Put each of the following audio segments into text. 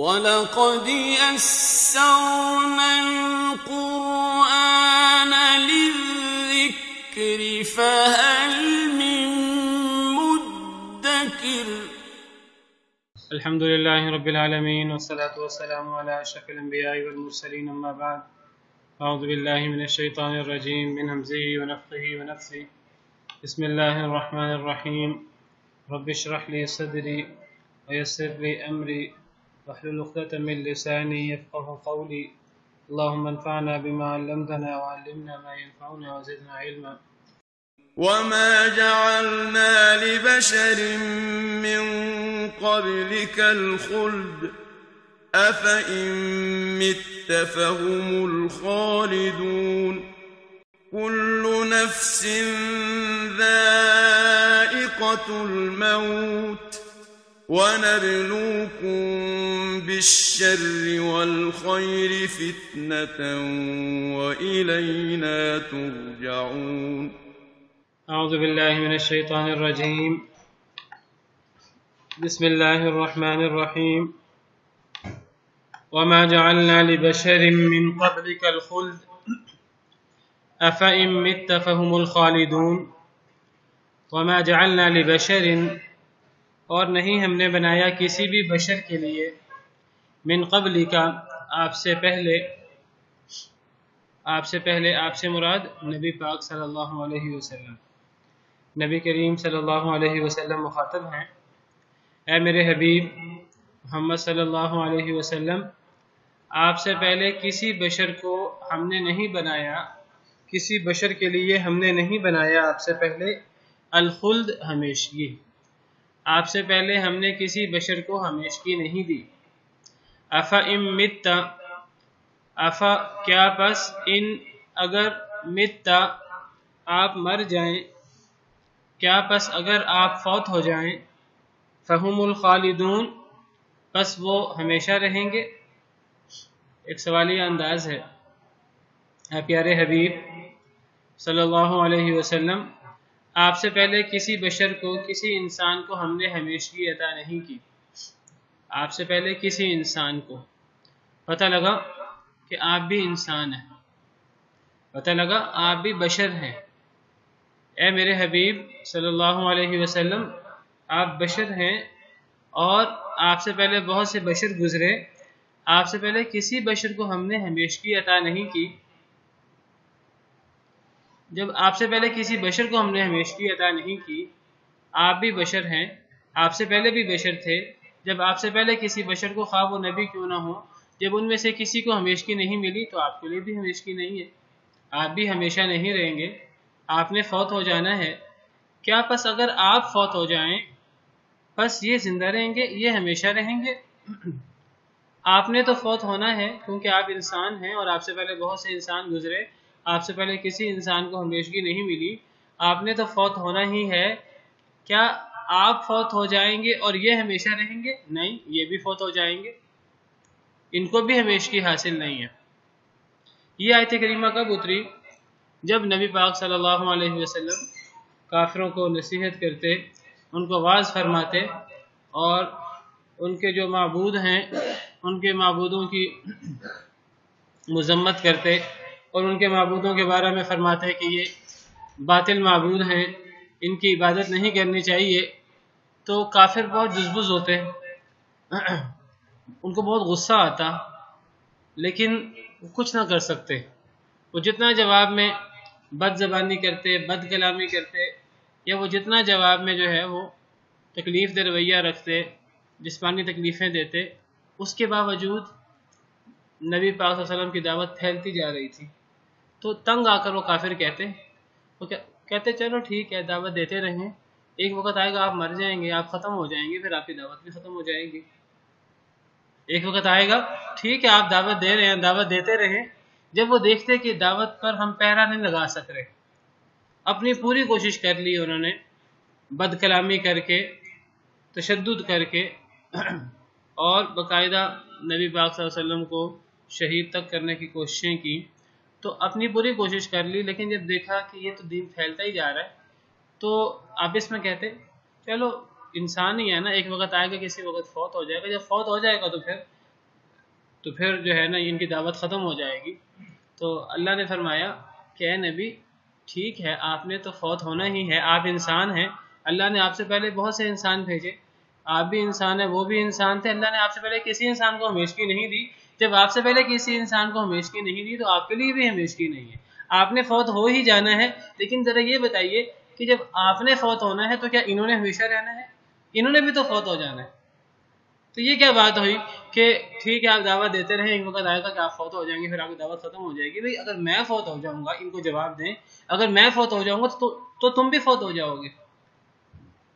وَلَقَدْ يَسَّرْنَا الْقُرْآنَ لِلذِّكْرِ فَهَلْ مِن مُّدَّكِرٍ. الحمد لله رب العالمين والصلاة والسلام على أشرف الأنبياء والمرسلين أما بعد. أعوذ بالله من الشيطان الرجيم من همزه ونفخه ونفثه. بسم الله الرحمن الرحيم. رب اشرح لي صدري ويسر لي أمري واحلل عقدة من لساني يفقهوا قولي. اللهم انفعنا بما علمتنا وعلمنا ما ينفعنا وزدنا علما. وما جعلنا لبشر من قبلك الخلد أفإن مت فهم الخالدون كل نفس ذائقة الموت ونبلوكم بالشر والخير فتنة وإلينا ترجعون. أعوذ بالله من الشيطان الرجيم. بسم الله الرحمن الرحيم. وما جعلنا لبشر من قبلك الخلد أفإن مت فهم الخالدون. وما جعلنا لبشر، اور نہیں ہم نے بنایا کسی بھی بشر کے لیے، من قبل کا، آپ سے پہلے، آپ سے مراد نبی پاک صلی اللہ علیہ وسلم، نبی کریم صلی اللہ علیہ وسلم مخاطب ہیں. اے میرے حبیب محمد صلی اللہ علیہ وسلم، آپ سے پہلے کسی بشر کو ہم نے نہیں بنایا، کسی بشر کے لیے ہم نے نہیں بنایا آپ سے پہلے الخلد، ہمیشگی. آپ سے پہلے ہم نے کسی بشر کو ہمیشگی نہیں دی. افا ام مت، افا کیا، پس ان اگر مت آپ مر جائیں، کیا پس اگر آپ فوت ہو جائیں، فہم الخالدون پس وہ ہمیشہ رہیں گے. ایک سوالیہ انداز ہے. اے پیارے حبیب صلی اللہ علیہ وسلم، آپ سے پہلے کسی بشر کو، کسی انسان کو ہم نے ہمیشگی عطا نہیں کی. آپ سے پہلے کسی انسان کو پتہ لگا کہ آپ بھی انسان ہیں، پتہ لگا آپ بھی بشر ہیں. اے میرے حبیب صلی اللہ علیہ وسلم، آپ بشر ہیں اور آپ سے پہلے بہت سے بشر گزرے. آپ سے پہلے کسی بشر کو ہم نے ہمیشگی عطا نہیں کی. جب آپ سے پہلے کسی بشر کو ہم نے ہمیشگی عطا نہیں کی، آپ بھی بشر ہیں، آپ سے پہلے بھی بشر تھے. جب آپ سے پہلے کسی بشر کو، خواہ وہ نبی کیوں نہ ہو، جب ان میں سے کسی کو ہمیشگی نہیں ملی تو آپ کے لیے بھی ہمیشگی نہیں ہے. آپ بھی ہمیشہ نہیں رہیں گے، آپ نے فوت ہو جانا ہے. کیا پس اگر آپ فوت ہو جائیں پس یہ زندہ رہیں گے، یہ ہمیشہ رہیں گے؟ آپ نے تو فوت ہونا ہے کیونکہ آپ انسان ہیں اور آپ سے پہلے بہت سے انسان گزرے. آپ سے پہلے کسی انسان کو ہمیشگی نہیں ملی، آپ نے تو فوت ہونا ہی ہے. کیا آپ فوت ہو جائیں گے اور یہ ہمیشہ رہیں گے؟ نہیں، یہ بھی فوت ہو جائیں گے، ان کو بھی ہمیشگی حاصل نہیں ہے. یہ آیت کریمہ کب اتری؟ جب نبی پاک صلی اللہ علیہ وسلم کافروں کو نصیحت کرتے، ان کو واعظ فرماتے اور ان کے جو معبود ہیں ان کے معبودوں کی مذمت کرتے اور ان کے معبودوں کے بارے میں فرماتے کہ یہ باطل معبود ہیں، ان کی عبادت نہیں کرنی چاہیے. تو کافر بہت جزبز ہوتے، ان کو بہت غصہ آتا، لیکن کچھ نہ کر سکتے. وہ جتنا جواب میں بد زبانی کرتے، بد کلامی کرتے، یا وہ جتنا جواب میں جو ہے وہ تکلیف دہ رویہ رکھتے، جسمانی تکلیفیں دیتے، اس کے باوجود نبی پاک صلی اللہ علیہ وسلم کی دعوت پھیلتی جا رہی تھی. تو تنگ آ کر وہ کافر کہتے چلو ٹھیک ہے، دعوت دیتے رہیں، ایک وقت آئے گا آپ مر جائیں گے، آپ ختم ہو جائیں گے، پھر آپ کی دعوت بھی ختم ہو جائے گی. ایک وقت آئے گا، ٹھیک ہے آپ دعوت دے رہے ہیں، دعوت دیتے رہیں. جب وہ دیکھتے کہ دعوت پر ہم پہرا نہیں لگا سک رہے، اپنی پوری کوشش کر لی انہوں نے، بد کلامی کر کے، تشدد کر کے، اور باقاعدہ نبی پاک صلی اللہ علیہ وسلم کو شہید تک کرنے کی کوششیں کی، تو اپنی پوری کوشش کر لی. لیکن جب دیکھا کہ یہ تو دین پھیلتا ہی جا رہا ہے، تو آپس میں کہتے چلو انسان ہی ہے نا، ایک وقت آئے گا، کسی وقت فوت ہو جائے گا، جب فوت ہو جائے گا تو پھر تو پھر جو ہے نا ان کی دعوت ختم ہو جائے گی۔ تو اللہ نے فرمایا کہ اے نبی ٹھیک ہے آپ نے تو فوت ہونا ہی ہے، آپ انسان ہیں، اللہ نے آپ سے پہلے بہت سے انسان بھیجے، آپ بھی انسان ہیں وہ بھی انسان تھے، اللہ نے آپ سے پہلے کسی انسان کو ہمیشگی نہیں دی، جب آپ سے پہلے کسی انسان کو ہمیشگی نہیں دی تو آپ کے لیے بھی ہمیشگی نہیں ہے، آپ نے فوت ہو ہی جانا ہے۔ لیکن ذرا یہ بتائیے کہ جب آپ نے فوت ہونا ہے تو کیا انہوں نے ہمیشہ رہنا ہے؟ انہوں نے بھی تو فوت ہو جانا ہے۔ تو یہ کیا بات ہوئی کہ ٹھیک ہے آپ دعوت دیتے رہیں، ایک وقت آئے گا کہ آپ فوت ہو جائیں گے، پھر آپ کی دعوت ختم ہو جائے گی۔ بھئی اگر میں فوت ہو جاؤں گا، ان کو جواب دیں، اگر میں فوت ہو جاؤں گا تو تم بھی فوت ہو جاؤ گے،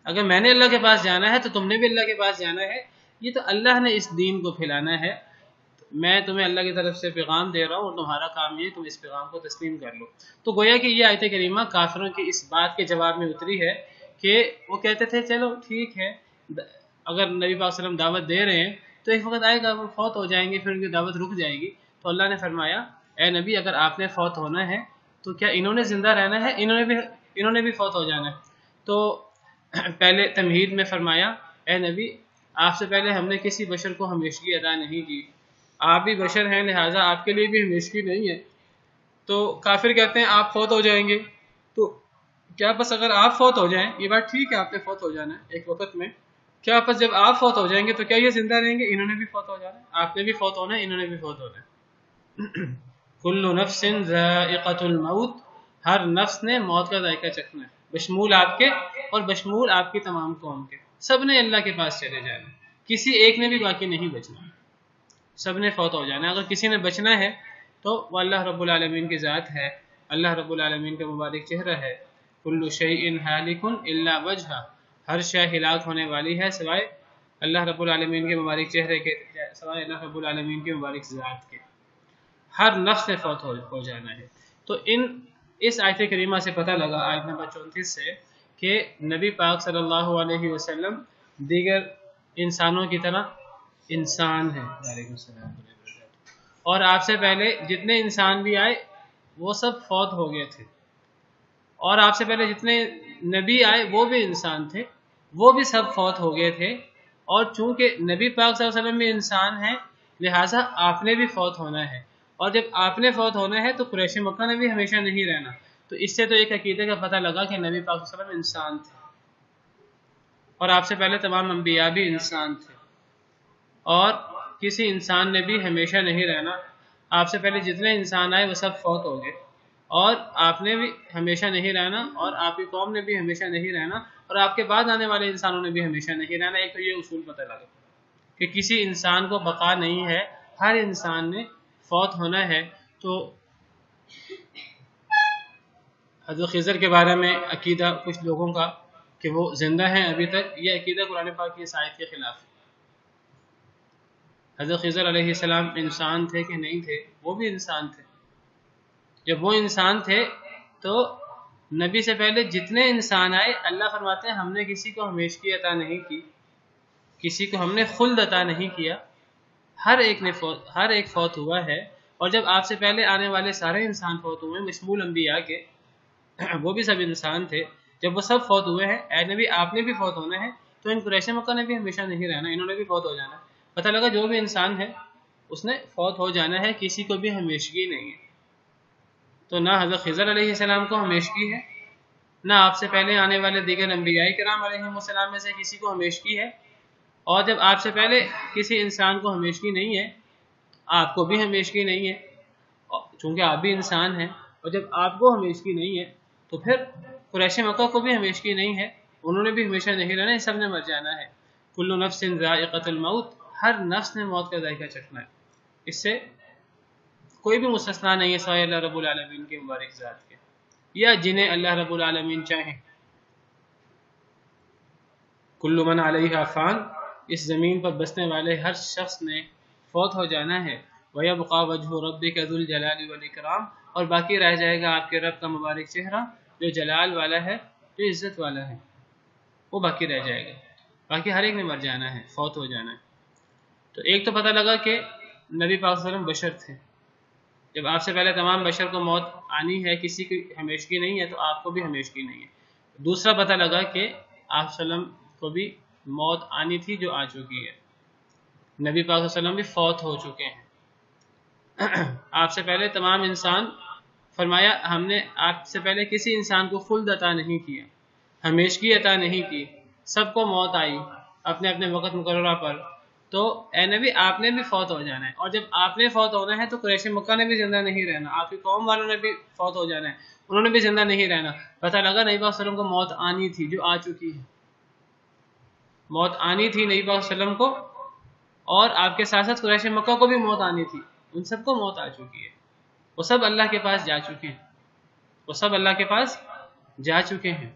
اگر میں نے اللہ کے پاس جانا ہے تو تم نے بھی اللہ کے پاس جانا ہے۔ یہ تو اللہ نے اس دین کو پھیلانا ہے، میں تمہیں اللہ کی طرف سے پیغام دے رہا ہوں اور تمہارا کام یہ تم اس پیغام کو تسلیم کر لو۔ تو گویا کہ یہ آیت کریمہ کافروں کی اس بات کے جواب میں اتری ہے کہ وہ کہتے تھے چلو ٹھیک ہے اگر نبی پاک صلی اللہ علیہ وسلم دعوت دے رہے ہیں تو ایک وقت آئے گا وہ فوت ہو جائیں گے، پھر ان کی دعوت رک جائے گی۔ تو اللہ نے فرمایا اے نبی اگر آپ نے فوت ہونا ہے تو کیا انہوں نے زندہ رہنا ہے؟ انہوں نے بھی فوت ہو جانا ہے۔ تو پہلے تمہید میں فرمایا اے نبی آپ سے پہلے ہم نے کسی بشر کو ہمیشگی عطا نہیں کی، آپ بھی بشر ہیں لہٰذا آپ کے لیے بھی ہمیشگی نہیں ہے۔ تو کافر کہتے ہیں آپ فوت ہو جائیں گے، تو کیا بس اگر آپ فوت ہو جائیں، یہ بات ٹھیک ہے آپ نے فوت ہو جانا ہے ایک وقت میں، کیا بس جب آپ فوت ہو جائیں گے تو کیا یہ زندہ رہیں گے؟ انہوں نے بھی فوت ہو جانا ہے، آپ نے بھی فوت ہونا ہے، انہوں نے بھی فوت ہونا ہے۔ کل نفس ذائقۃ الموت، ہر نفس نے موت کا ذائقہ چکھنا ہے، بشمول آپ کے اور بشمول آپ کی تمام قوم کے، سب نے اللہ کے پاس چلے جانا، کسی ایک نے بھی باقی نہیں بچنا، سب نے فوت ہو جانا ہے۔ اگر کسی نے بچنا ہے تو وہ اللہ رب العالمین کی ذات ہے، اللہ رب العالمین کا مبارک چہرہ ہے۔ کل شیء ہالک الا وجہہ، ہر شے ہلاک ہونے والی ہے سوائے اللہ رب العالمین کے مبارک چہرے کے، سوائے اللہ رب العالمین کے مبارک ذات کے، ہر نفس نے فوت ہو جانا ہے۔ تو اس آیت کریمہ سے پتہ لگا، آیت نمبر 34 سے، کہ نبی پاک صلی اللہ علیہ وسلم دیگر انسانوں کی طرح انسان ہیں، وعلیکم السلام، اور آپ سے پہلے جتنے انسان بھی آئے وہ سب فوت ہو گئے تھے، اور آپ سے پہلے جتنے نبی آئے وہ بھی انسان تھے، وہ بھی سب فوت ہو گئے تھے، اور چونکہ نبی پاک صلی اللہ علیہ وسلم بھی انسان ہیں لہٰذا آپ نے بھی فوت ہونا ہے، اور جب آپ نے فوت ہونا ہے تو قریش مکہ نے بھی ہمیشہ نہیں رہنا۔ تو اس سے تو ایک عقیدے کا پتہ لگا کہ نبی پاک صلی اللہ علیہ وسلم انسان تھے، اور آپ سے پہلے تمام انبیاء بھی انسان تھے، اور کسی انسان نے بھی ہمیشہ نہیں رہنا۔ آپ سے پہلے جتنے انسان آئے وہ سب فوت ہو گئے، اور آپ نے بھی ہمیشہ نہیں رہنا، اور آپ کی قوم نے بھی ہمیشہ نہیں رہنا، اور آپ کے بعد آنے والے انسانوں نے بھی ہمیشہ نہیں رہنا۔ ایک تو یہ اصول پتہ لگا کہ کسی انسان کو بقا نہیں ہے، ہر انسان نے فوت ہونا ہے۔ تو حضرت خضر کے بارے میں عقیدہ کچھ لوگوں کا کہ وہ زندہ ہیں ابھی تک، یہ عقیدہ قرآن پاک کی اس آیت کے خلاف ہے۔ حضرت خضر علیہ السلام انسان تھے کہ نہیں تھے؟ وہ بھی انسان تھے۔ جب وہ انسان تھے تو نبی سے پہلے جتنے انسان آئے، اللہ فرماتے ہیں ہم نے کسی کو ہمیشگی عطا نہیں کی، کسی کو ہم نے خلد عطا نہیں کیا، ہر ایک فوت ہوا ہے۔ اور جب آپ سے پہلے آنے والے سارے انسان فوت ہوئے مشمول انبیاء کے، وہ بھی سب انسان تھے، جب وہ سب فوت ہوئے ہیں اے نبی آپ نے بھی فوت ہونا ہے، تو ان قریش مکہ نے بھی ہمیشہ نہیں رہنا، انہوں نے بھی فوت ہو جانا ہے۔ پتہ لگا جو بھی انسان ہے اس نے فوت ہو جانا ہے، کسی کو بھی ہمیشگی نہیں ہے۔ تو نہ حضرت خضر علیہ السلام کو ہمیشگی ہے، نہ آپ سے پہلے آنے والے دیگر انبیاء کرام علیہ السلام میں سے کسی کو ہمیشگی ہے، اور جب آپ سے پہلے کسی انسان کو ہمیشگی نہیں ہے آپ کو بھی ہمیشگی نہیں ہے، چونکہ آپ بھی انسان ہیں، اور جب آپ کو ہمیشگی نہیں ہے تو پھر قریش مکہ کو بھی ہمیشگی نہیں ہے، انہوں نے بھی ہمیشہ نہیں رہنا، سب نے مر جانا ہے۔ کل نفس ذائقۃ الموت، ہر نفس نے موت کا ذائقہ چکھنا ہے، اس سے کوئی بھی مستثنا نہیں ہے سوائے اللہ رب العالمین کے مبارک ذات کے، یا جنہیں اللہ رب العالمین چاہیں۔ کل من علیہا فان، اس زمین پر بسنے والے ہر شخص نے فوت ہو جانا ہے۔ وَيَبْقَى وَجْهُ رَبِّكَ ذُو الْجَلَالِ وَالْإِكْرَامِ، اور باقی رہ جائے گا آپ کے رب کا مبارک چہرہ جو جلال والا ہے، جو عزت والا ہے، وہ باقی رہ جائے گا۔ باقی ہر ایک نے مر جانا ہے، فوت ہو جانا ہے۔ تو ایک تو پتہ لگا کہ نبی پاک صلی اللہ علیہ وسلم بشر تھے، جب آپ سے پہلے تمام بشر کو موت آنی ہے، کسی کی ہمیشگی نہیں ہے تو آپ کو بھی ہمیشگی نہیں ہے۔ دوسرا پتہ لگا کہ آپ صلی اللہ علیہ وسلم کو بھی موت آنی تھی جو آ چکی ہے، نبی پاک صلی اللہ علیہ وسلم بھی فوت ہو چکے ہیں، آپ سے پہلے تمام انسان، فرمایا ہم نے آپ سے پہلے کسی انسان کو خلد عطا نہیں کیا، ہمیشگی عطا نہیں کی، سب کو موت آئی اپنے اپنے وقت مقررہ پر، تو اے نبی آپ نے بھی فوت ہو جانا ہے، اور جب آپ نے فوت ہونا ہے تو قریش مکہ نے بھی زندہ نہیں رہنا، آپ کی قوم والوں نے بھی فوت ہو جانا ہے، انہوں نے بھی زندہ نہیں رہنا۔ پتہ لگا نبی پاک صلی اللہ علیہ وسلم کو موت آنی تھی، جو آ چکی ہے، موت آنی تھی نبی پاک صلی اللہ علیہ وسلم کو، اور آپ کے ساتھ ساتھ قریش مکہ کو بھی موت آنی تھی، ان سب کو موت آ چکی ہے، وہ سب اللہ کے پاس جا چکے ہیں، وہ سب اللہ کے پاس جا چکے ہیں۔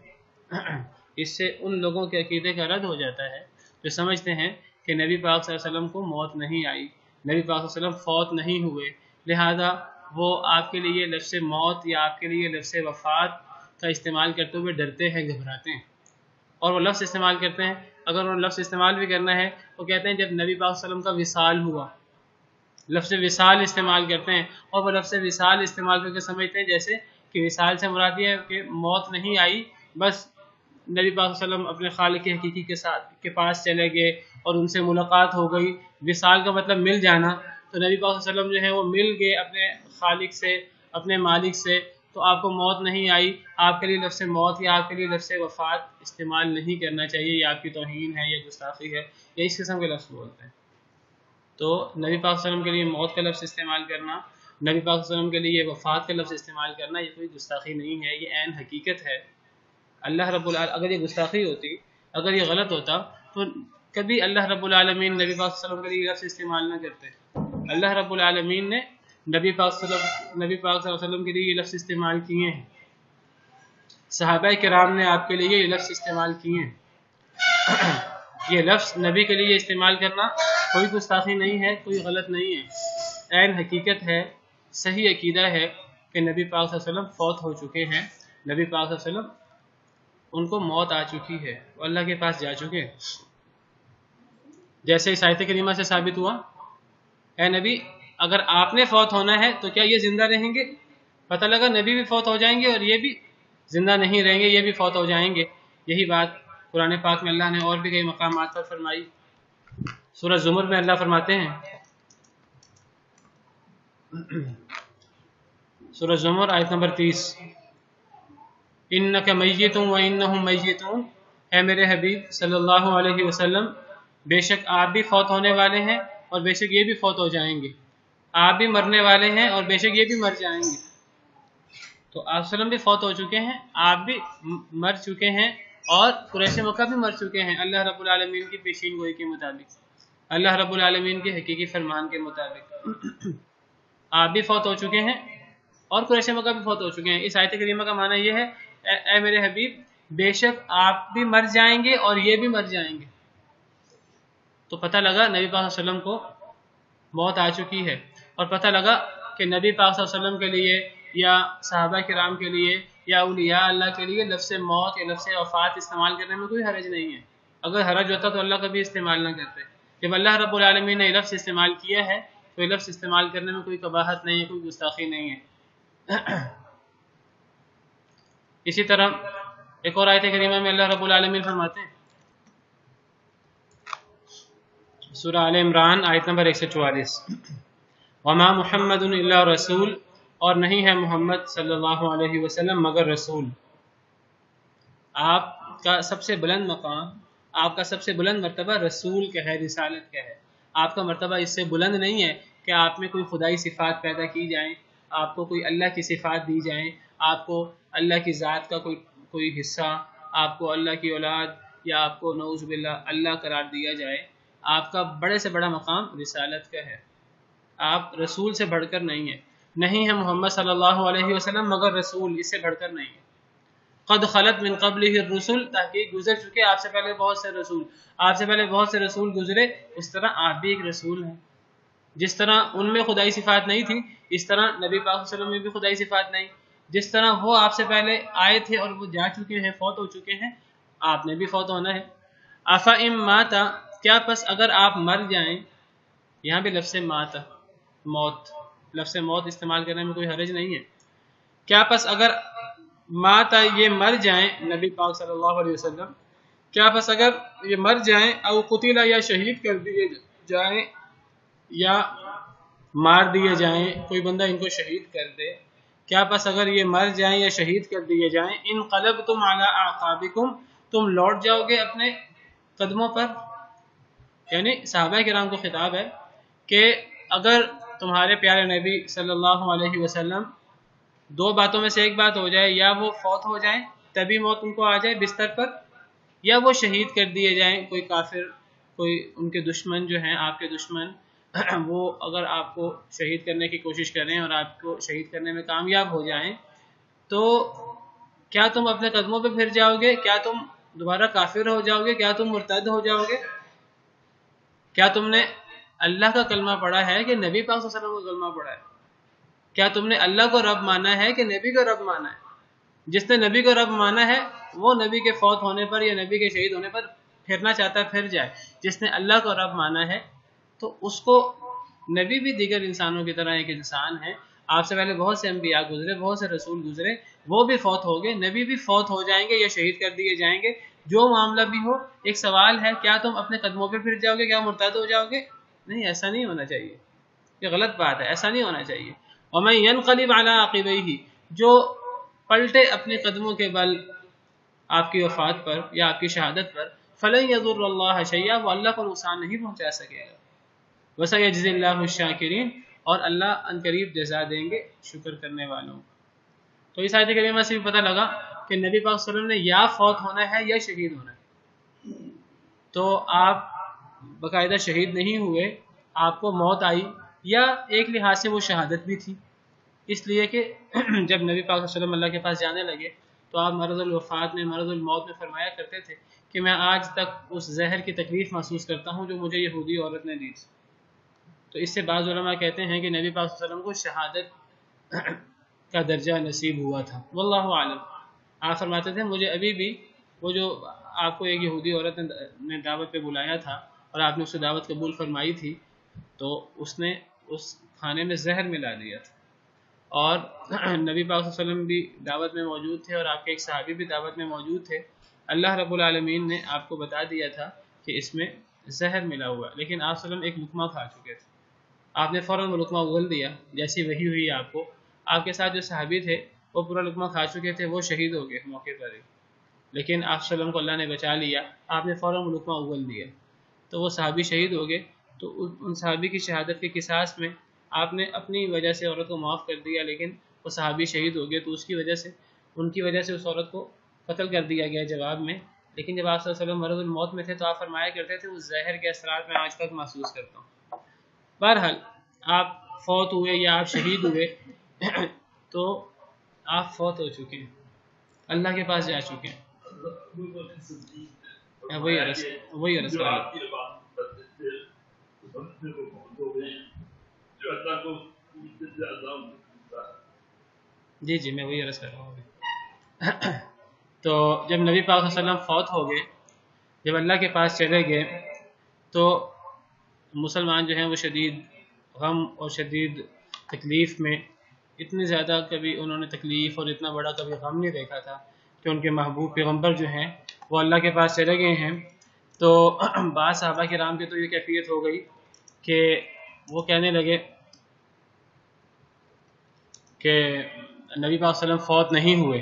اس سے ان لوگوں کے عقیدے کا رد ہو جاتا ہے جو سمجھتے ہیں کہ نبی پاک صلی اللہ علیہ وسلم کو موت نہیں آئی، نبی پاک صلی اللہ علیہ وسلم فوت نہیں ہوئے، لہذا وہ آپ کے لیے لفظ موت یا آپ کے لیے لفظ وفات کا استعمال کرتے ہوئے ڈرتے ہیں، گھبراتے ہیں، اور وہ لفظ استعمال کرتے ہیں۔ اگر وہ لفظ استعمال بھی کرنا ہے وہ کہتے ہیں جب نبی پاک صلی اللہ علیہ وسلم کا وصال ہوا، لفظ وصال استعمال کرتے ہیں، اور وہ لفظ وصال استعمال کر کے سمجھتے ہیں جیسے کہ وصال سے مراد یہ ہے کہ موت نہیں آئی، بس نبی پاک صلی اللہ علیہ وسلم اپنے خالق حقیقی کے پاس چلے گئے اور ان سے ملاقات ہو گئی۔ وصال کا مطلب مل جانا، تو نبی پاک صلی اللہ علیہ وسلم جو ہے وہ مل گئے اپنے خالق سے، اپنے مالک سے، تو آپ کو موت نہیں آئی، آپ کے لیے لفظ موت یا آپ کے لیے لفظ وفات استعمال نہیں کرنا چاہیے، یہ آپ کی توہین ہے، یہ گستاخی ہے، یہ اس قسم کے لفظ بولتے ہیں۔ تو نبی پاک صلی اللہ علیہ وسلم کے لیے موت کا لفظ استعمال کرنا، نبی پاک صلی اللہ علیہ وسلم کے لیے وفات کا لفظ استعمال کرنا، یہ کوئی گستاخی نہیں ہے، یہ عین حقیقت ہے۔ اللہ رب العالمین، اگر یہ گستاخی ہوتی، اگر یہ غلط ہوتا تو کبھی اللہ رب العالمین نبی پاک صلی اللہ علیہ وسلم کے لیے لفظ استعمال نہ کرتے۔ اللہ رب العالمین نے نبی پاک صلی اللہ علیہ وسلم کے لیے یہ لفظ استعمال کیے ہیں، صحابہ کرام نے آپ کے لیے یہ لفظ استعمال کیے ہیں۔ یہ لفظ نبی کے لیے استعمال کرنا کوئی گستاخی نہیں ہے، کوئی غلط نہیں ہے، عین حقیقت ہے، صحیح عقیدہ ہے کہ نبی پاک صلی اللہ علیہ وسلم فوت ہو چکے ہیں، نبی پاک صلی اللہ علیہ وسلم ان کو موت آ چکی ہے، وہ اللہ کے پاس جا چکے ہیں۔ جیسے اس آیت کریمہ سے ثابت ہوا، اے نبی اگر آپ نے فوت ہونا ہے تو کیا یہ زندہ رہیں گے؟ پتہ لگا نبی بھی فوت ہو جائیں گے اور یہ بھی زندہ نہیں رہیں گے، یہ بھی فوت ہو جائیں گے۔ یہی بات قرآن پاک میں اللہ نے اور بھی کئی مقامات پر فرمائی۔ سورہ زمر میں اللہ فرماتے ہیں، سورہ زمر آیت نمبر 30، اِنَّكَ مَيِّتٌ وَإِنَّهُمْ مَيِّتُونَ، اے میرے حبیب صلی اللہ علیہ وسلم، بے شک آپ بھی فوت ہونے والے ہیں اور بے شک یہ بھی فوت ہو جائیں گے، آپ بھی مرنے والے ہیں اور بے شک یہ بھی مر جائیں گے۔ تو آپ وسلم بھی فوت ہو چکے ہیں، آپ بھی مر چکے ہیں، اور قریش مکہ بھی مر چکے ہیں، اللہ رب العالمین کی پیشین گوئی کے مطابق، اللہ رب العالمین کے حقیقی فرمان کے مطابق آپ بھی فوت ہو چکے ہیں اور قریش مکہ بھی فوت ہو چکے ہیں۔ اس آیت کریمہ کا معنی یہ ہے، اے میرے حبیب بے شک آپ بھی مر جائیں گے اور یہ بھی مر جائیں گے۔ تو پتہ لگا نبی پاک صلی اللہ علیہ وسلم کو موت آ چکی ہے، اور پتہ لگا کہ نبی پاک صلی اللہ علیہ وسلم کے لیے یا صحابہ کرام کے لیے یا اولیاء اللہ کے لیے لفظ موت یا لفظ وفات استعمال کرنے میں کوئی حرج نہیں ہے۔ اگر حرج ہوتا تو اللہ کبھی استعمال نہ کرتے۔ جب اللہ رب العالمین نے یہ لفظ استعمال کیا ہے تو یہ لفظ استعمال کرنے میں کوئی قباحت نہیں ہے، کوئی گستاخی نہیں ہے۔ اسی طرح ایک اور آیت کریمہ میں اللہ رب العالمین فرماتے ہیں، سورہ آل عمران آیت نمبر 144، وما محمد الا رسول، اور نہیں ہے محمد صلی اللہ علیہ وسلم مگر رسول۔ آپ کا سب سے بلند مقام، آپ کا سب سے بلند مرتبہ رسول کا ہے، رسالت کا ہے۔ آپ کا مرتبہ اس سے بلند نہیں ہے کہ آپ میں کوئی خدائی صفات پیدا کی جائیں، آپ کو کوئی اللہ کی صفات دی جائیں، آپ کو اللہ کی ذات کا کوئی حصہ، آپ کو اللہ کی اولاد یا آپ کو نعوذ باللہ اللہ قرار دیا جائے۔ آپ کا بڑے سے بڑا مقام رسالت کا ہے، آپ رسول سے بڑھ کر نہیں ہیں۔ نہیں ہے محمد صلی اللہ علیہ وسلم مگر رسول، اس سے بڑھ کر نہیں ہے۔ قد خلت من قبلہ الرسل، تحقیق گزر چکے آپ سے پہلے بہت سے رسول، آپ سے پہلے بہت سے رسول گزرے، اس طرح آپ بھی ایک رسول ہیں۔ جس طرح ان میں خدائی صفات نہیں تھی، اس طرح نبی پاک صلی اللہ علیہ وسلم میں بھی خدائی صفات نہیں۔ جس طرح وہ آپ سے پہلے آئے تھے اور وہ جا چکے ہیں، فوت ہو چکے ہیں، آپ نے بھی فوت ہونا ہے۔ افَإِن مَاتَ، کیا پس اگر آپ مر جائیں، یہاں بھی لفظ مات، موت، لفظ موت استعمال کرنے میں کوئی حرج نہیں ہے۔ کیا پس اگر مات یہ مر جائیں، نبی پاک صلی اللہ علیہ وسلم، کیا پس اگر یہ مر جائیں، او قتل یا شہید کر دیے جائیں، یا مار دیے جائیں، کوئی بندہ ان کو شہید کر دے، کیا پس اگر یہ مر جائیں یا شہید کر دیے جائیں، انقلبتم علی اعقابکم، تم لوٹ جاؤ گے اپنے قدموں پر؟ یعنی صحابہ کرام کو خطاب ہے کہ اگر تمہارے پیارے نبی صلی اللہ علیہ وسلم دو باتوں میں سے ایک بات ہو جائے، یا وہ فوت ہو جائیں تبھی موت ان کو آ جائے بستر پر، یا وہ شہید کر دیے جائیں، کوئی کافر، کوئی ان کے دشمن جو ہیں آپ کے دشمن وہ اگر آپ کو شہید کرنے کی کوشش کریں اور آپ کو شہید کرنے میں کامیاب ہو جائیں، تو کیا تم اپنے قدموں پہ پھر جاؤ گے؟ کیا تم دوبارہ کافر ہو جاؤ گے؟ کیا تم مرتد ہو جاؤ گے؟ کیا تم نے اللہ کا کلمہ پڑھا ہے کہ نبی پاک صلی اللہ علیہ وسلم کا کلمہ پڑھا ہے؟ کیا تم نے اللہ کو رب مانا ہے کہ نبی کو رب مانا ہے؟ جس نے نبی کو رب مانا ہے وہ نبی کے فوت ہونے پر یا نبی کے شہید ہونے پر پھرنا چاہتا ہے پھر جائے، جس نے اللہ کو رب مانا ہے تو اس کو، نبی بھی دیگر انسانوں کی طرح ایک انسان ہے، آپ سے پہلے بہت سے انبیاء گزرے، بہت سے رسول گزرے، وہ بھی فوت ہو گئے، نبی بھی فوت ہو جائیں گے یا شہید کر دیے جائیں گے، جو معاملہ بھی ہو۔ ایک سوال ہے، کیا تم اپنے قدموں پہ پھر جاؤ گے؟ کیا مرتد ہو جاؤ گے؟ نہیں، ایسا نہیں ہونا چاہیے، یہ غلط بات ہے، ایسا نہیں ہونا چاہیے۔ وَمَن يَنْقَلِبْ عَلَىٰ عَقِبَيْهِ، جو پلٹے اپنے قدموں کے بل آپ کی وفات پر یا آپ کی شہادت پر، فَلَن يَضُرَّ اللَّهَ شَيْئًا، وہ اللہ کو نقصان نہیں پہنچا سکے گا، وَسَيَجْزِي اللَّهُ الشَّاكِرِينَ، اور اللہ عنقریب جزا دیں گے شکر کرنے والوں کو۔ تو اس آیت کریمہ سے بھی پتہ لگا کہ نبی پاک صلی اللہ علیہ وسلم نے یا فوت ہونا ہے یا شہید ہونا ہے، تو آپ باقاعدہ شہید نہیں ہوئے، آپ کو موت آئی، یا ایک لحاظ سے وہ شہادت بھی تھی، اس لیے کہ جب نبی پاک صلی اللہ علیہ وسلم اللہ کے پاس جانے لگے تو آپ مرض الوفات میں، مرض الموت میں فرمایا کرتے تھے کہ میں آج تک اس زہر کی تکلیف محسوس کرتا ہوں جو مجھے یہودی عورت نے دی تھی۔ تو اس سے بعض علماء کہتے ہیں کہ نبی پاک صلی اللہ علیہ وسلم کو شہادت کا درجہ نصیب ہوا تھا، واللہ عالم۔ آپ فرماتے تھے مجھے ابھی بھی وہ جو آپ کو ایک یہودی عورت نے دعوت پہ بلایا تھا اور آپ نے اسے دعوت قبول فرمائی تھی، تو اس نے اس کھانے میں زہر ملا دیا تھا، اور نبی پاک صلی اللہ علیہ وسلم بھی دعوت میں موجود تھے اور آپ کے ایک صحابی بھی دعوت میں موجود تھے۔ اللہ رب العالمین نے آپ کو بتا دیا تھا کہ اس میں زہر ملا ہوا، لیکن آپ صلی اللہ علیہ وسلم ایک لقمہ کھا چکے تھے، آپ نے فوراً وہ لقمہ اگل دیا، جیسی وحی ہوئی آپ کو، آپ کے ساتھ جو صحابی تھے وہ پورا لقمہ کھا چکے تھے، وہ شہید ہو گئے موقع پر ہی، لیکن آپ صلی اللہ علیہ وسلم کو اللہ نے بچا لیا، آپ نے فوراً وہ لقمہ اگل دیا، تو وہ صحابی شہید ہو گئے۔ تو ان صحابی کی شہادت کے قصاص میں آپ نے اپنی وجہ سے عورت کو معاف کر دیا، لیکن وہ صحابی شہید ہو گئے، تو اس کی وجہ سے، ان کی وجہ سے اس عورت کو قتل کر دیا گیا جواب میں۔ لیکن جب آپ صلی اللہ علیہ وسلم مرض الموت میں تھے تو آپ فرمایا کرتے تھے اس زہر کے اثرات میں آج تک محسوس کرتا ہوں۔ بہرحال آپ فوت ہوئے یا آپ شہید ہوئے تو آپ فوت ہو چکے ہیں، اللہ کے پاس جا چکے ہیں، وہی عرض کر رہا ہوں۔ جی میں وہی عرض کر رہا ہوں۔ تو جب نبی پاک صلی اللہ علیہ وسلم فوت ہو گئے، جب اللہ کے پاس چلے گئے، تو مسلمان جو ہیں وہ شدید غم اور شدید تکلیف میں، اتنی زیادہ کبھی انہوں نے تکلیف اور اتنا بڑا کبھی غم نہیں دیکھا تھا کہ ان کے محبوب پیغمبر جو ہیں وہ اللہ کے پاس چلے گئے ہیں۔ تو بعض صحابہ کرام کی تو یہ کیفیت ہو گئی کہ وہ کہنے لگے کہ نبی پاک صلی اللہ علیہ وسلم فوت نہیں ہوئے۔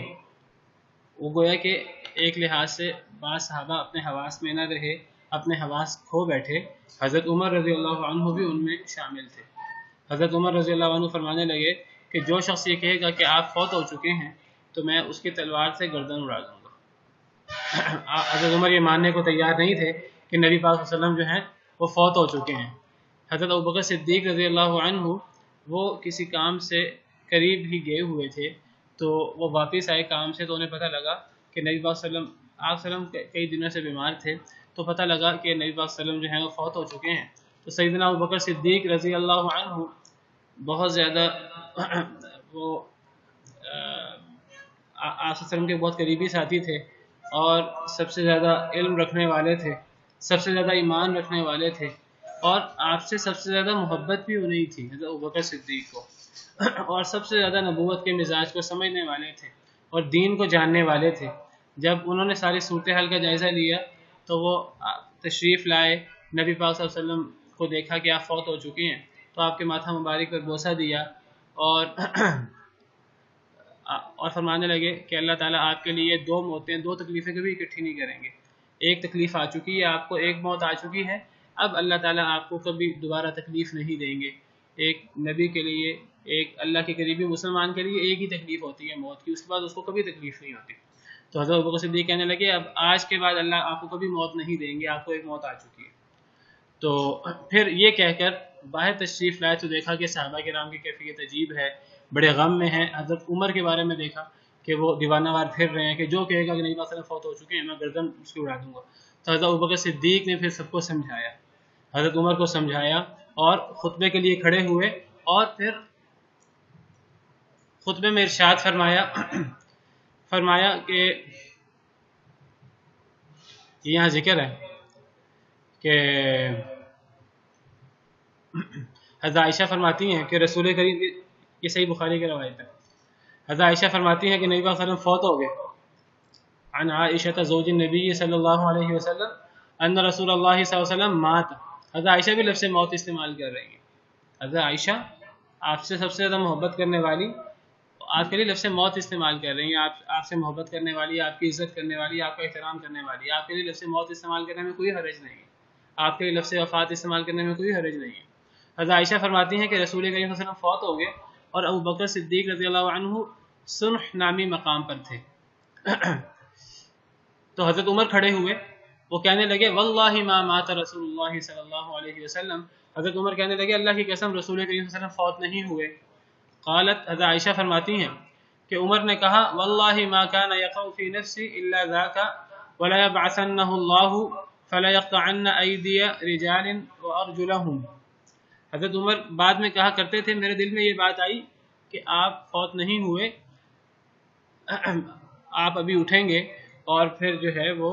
وہ گویا کہ ایک لحاظ سے بعض صحابہ اپنے حواس میں نہ رہے، اپنے حواس کھو بیٹھے۔ حضرت عمر رضی اللہ عنہ بھی ان میں شامل تھے۔ حضرت عمر رضی اللہ عنہ فرمانے لگے کہ جو شخص یہ کہے گا کہ آپ فوت ہو چکے ہیں تو میں اس کی تلوار سے گردن اڑا دوں گا۔ حضرت عمر یہ ماننے کو تیار نہیں تھے کہ نبی پاک صلی اللہ علیہ وسلم جو ہیں وہ فوت ہو چکے ہیں۔ حضرت ابوبکر صدیق رضی اللہ عنہ وہ کسی کام سے قریب ہی گئے ہوئے تھے، تو وہ واپس آئے کام سے، تو انہیں پتہ لگا کہ نبی پاک صلی اللہ علیہ وسلم کئی دنوں سے بیمار تھے، تو پتہ لگا کہ نبی پاک صلی اللہ علیہ وسلم جو ہیں وہ فوت ہو چکے ہیں۔ تو سیدنا ابوبکر صدیق رضی اللہ عنہ بہت زیادہ وہ آپ صلی اللہ علیہ وسلم کے بہت قریبی ساتھی تھے، اور سب سے زیادہ علم رکھنے والے تھے، سب سے زیادہ ایمان رکھنے والے تھے، اور آپ سے سب سے زیادہ محبت بھی انہیں تھی حضرت ابوبکر صدیق کو، اور سب سے زیادہ نبوت کے مزاج کو سمجھنے والے تھے اور دین کو جاننے والے تھے۔ جب انہوں نے ساری صورتحال کا جائزہ لیا تو وہ تشریف لائے، نبی پاک صلی اللہ علیہ وسلم کو دیکھا کہ آپ فوت ہو چکے ہیں، تو آپ کے ماتھا مبارک پر بوسہ دیا اور فرمانے لگے کہ اللہ تعالیٰ آپ کے لیے 2 موتیں 2 تکلیفیں کبھی اکٹھی نہیں کریں گے. ایک تکلیف آ چکی ہے آپ کو، ایک موت آ چکی ہے، اب اللہ تعالیٰ آپ کو کبھی دوبارہ تکلیف نہیں دیں گے. ایک نبی کے لیے، ایک اللہ کے قریبی مسلمان کے لیے ایک ہی تکلیف ہوتی ہے موت کی، اس کے بعد اس کو کبھی تکلیف نہیں ہوتی. تو حضرت ابوبکر صدیق کہنے لگے اب آج کے بعد اللہ آپ کو کبھی موت نہیں دیں گے، آپ کو ایک موت آ چکی ہے. تو پھر یہ کہہ کر باہر تشریف لائے تو دیکھا کہ صحابہ کرام کی کیفیت عجیب ہے، بڑے غم میں ہیں. حضرت عمر کے بارے میں دیکھا کہ وہ دیوانہ وار پھر رہے ہیں کہ جو کہے گا کہ نبی صلی اللہ علیہ وسلم فوت ہو چکے ہیں میں گردن اس کی اڑا دوں گا. تو حضرت ابوبکر صدیق نے پھر سب کو سمجھایا، حضرت عمر کو سمجھایا اور خطبے کے لیے کھڑے ہوئے اور پھر خطبے میں ارشاد فرمایا کہ یہاں ذکر ہے کہ حضرت عائشہ فرماتی ہیں کہ رسول کریم، یہ صحیح بخاری کی روایت ہے، حضرت عائشہ فرماتی ہیں کہ نبی صلی اللہ علیہ وسلم فوت ہو گئے. عن عائشہ زوج النبی صلی اللہ علیہ وسلم ان رسول اللہ صلی اللہ علیہ وسلم مات. حضرت عائشہ بھی لفظ موت استعمال کر رہی ہیں. حضرت عائشہ آپ سے سب سے زیادہ محبت کرنے والی آپ کے لیے لفظ موت استعمال کر رہی ہیں. آپ سے محبت کرنے والی، آپ کی عزت کرنے والی، آپ کا احترام کرنے والی، آپ کے لیے لفظ موت استعمال کرنے میں کوئی حرج نہیں ہے، آپ کے لیے لفظ وفات استعمال کرنے میں کوئی حرج نہیں ہے. حضرت عائشہ فرماتی ہیں کہ رسول کریم صلی اللہ علیہ وسلم فوت ہو گئے اور ابوبکر صدیق رضی اللہ عنہ سنح نامی مقام پر تھے. تو حضرت عمر کھڑے ہوئے، وہ کہنے لگے واللہ ما مات رسول اللہ صلی اللہ علیہ وسلم. حضرت عمر کہنے لگے اللہ کی قسم رسول کریم صلی اللہ علیہ وسلم فوت نہیں ہوئے. قالت، حضرت عائشہ فرماتی ہیں کہ عمر نے کہا واللہ ما كان يقع في نفسي الا ذاك ولا يبعثنه الله فلا يقطعن ايدي رجال وارجلهم. حضرت عمر بعد میں کہا کرتے تھے میرے دل میں یہ بات آئی کہ آپ فوت نہیں ہوئے، آپ ابھی اٹھیں گے اور پھر جو ہے وہ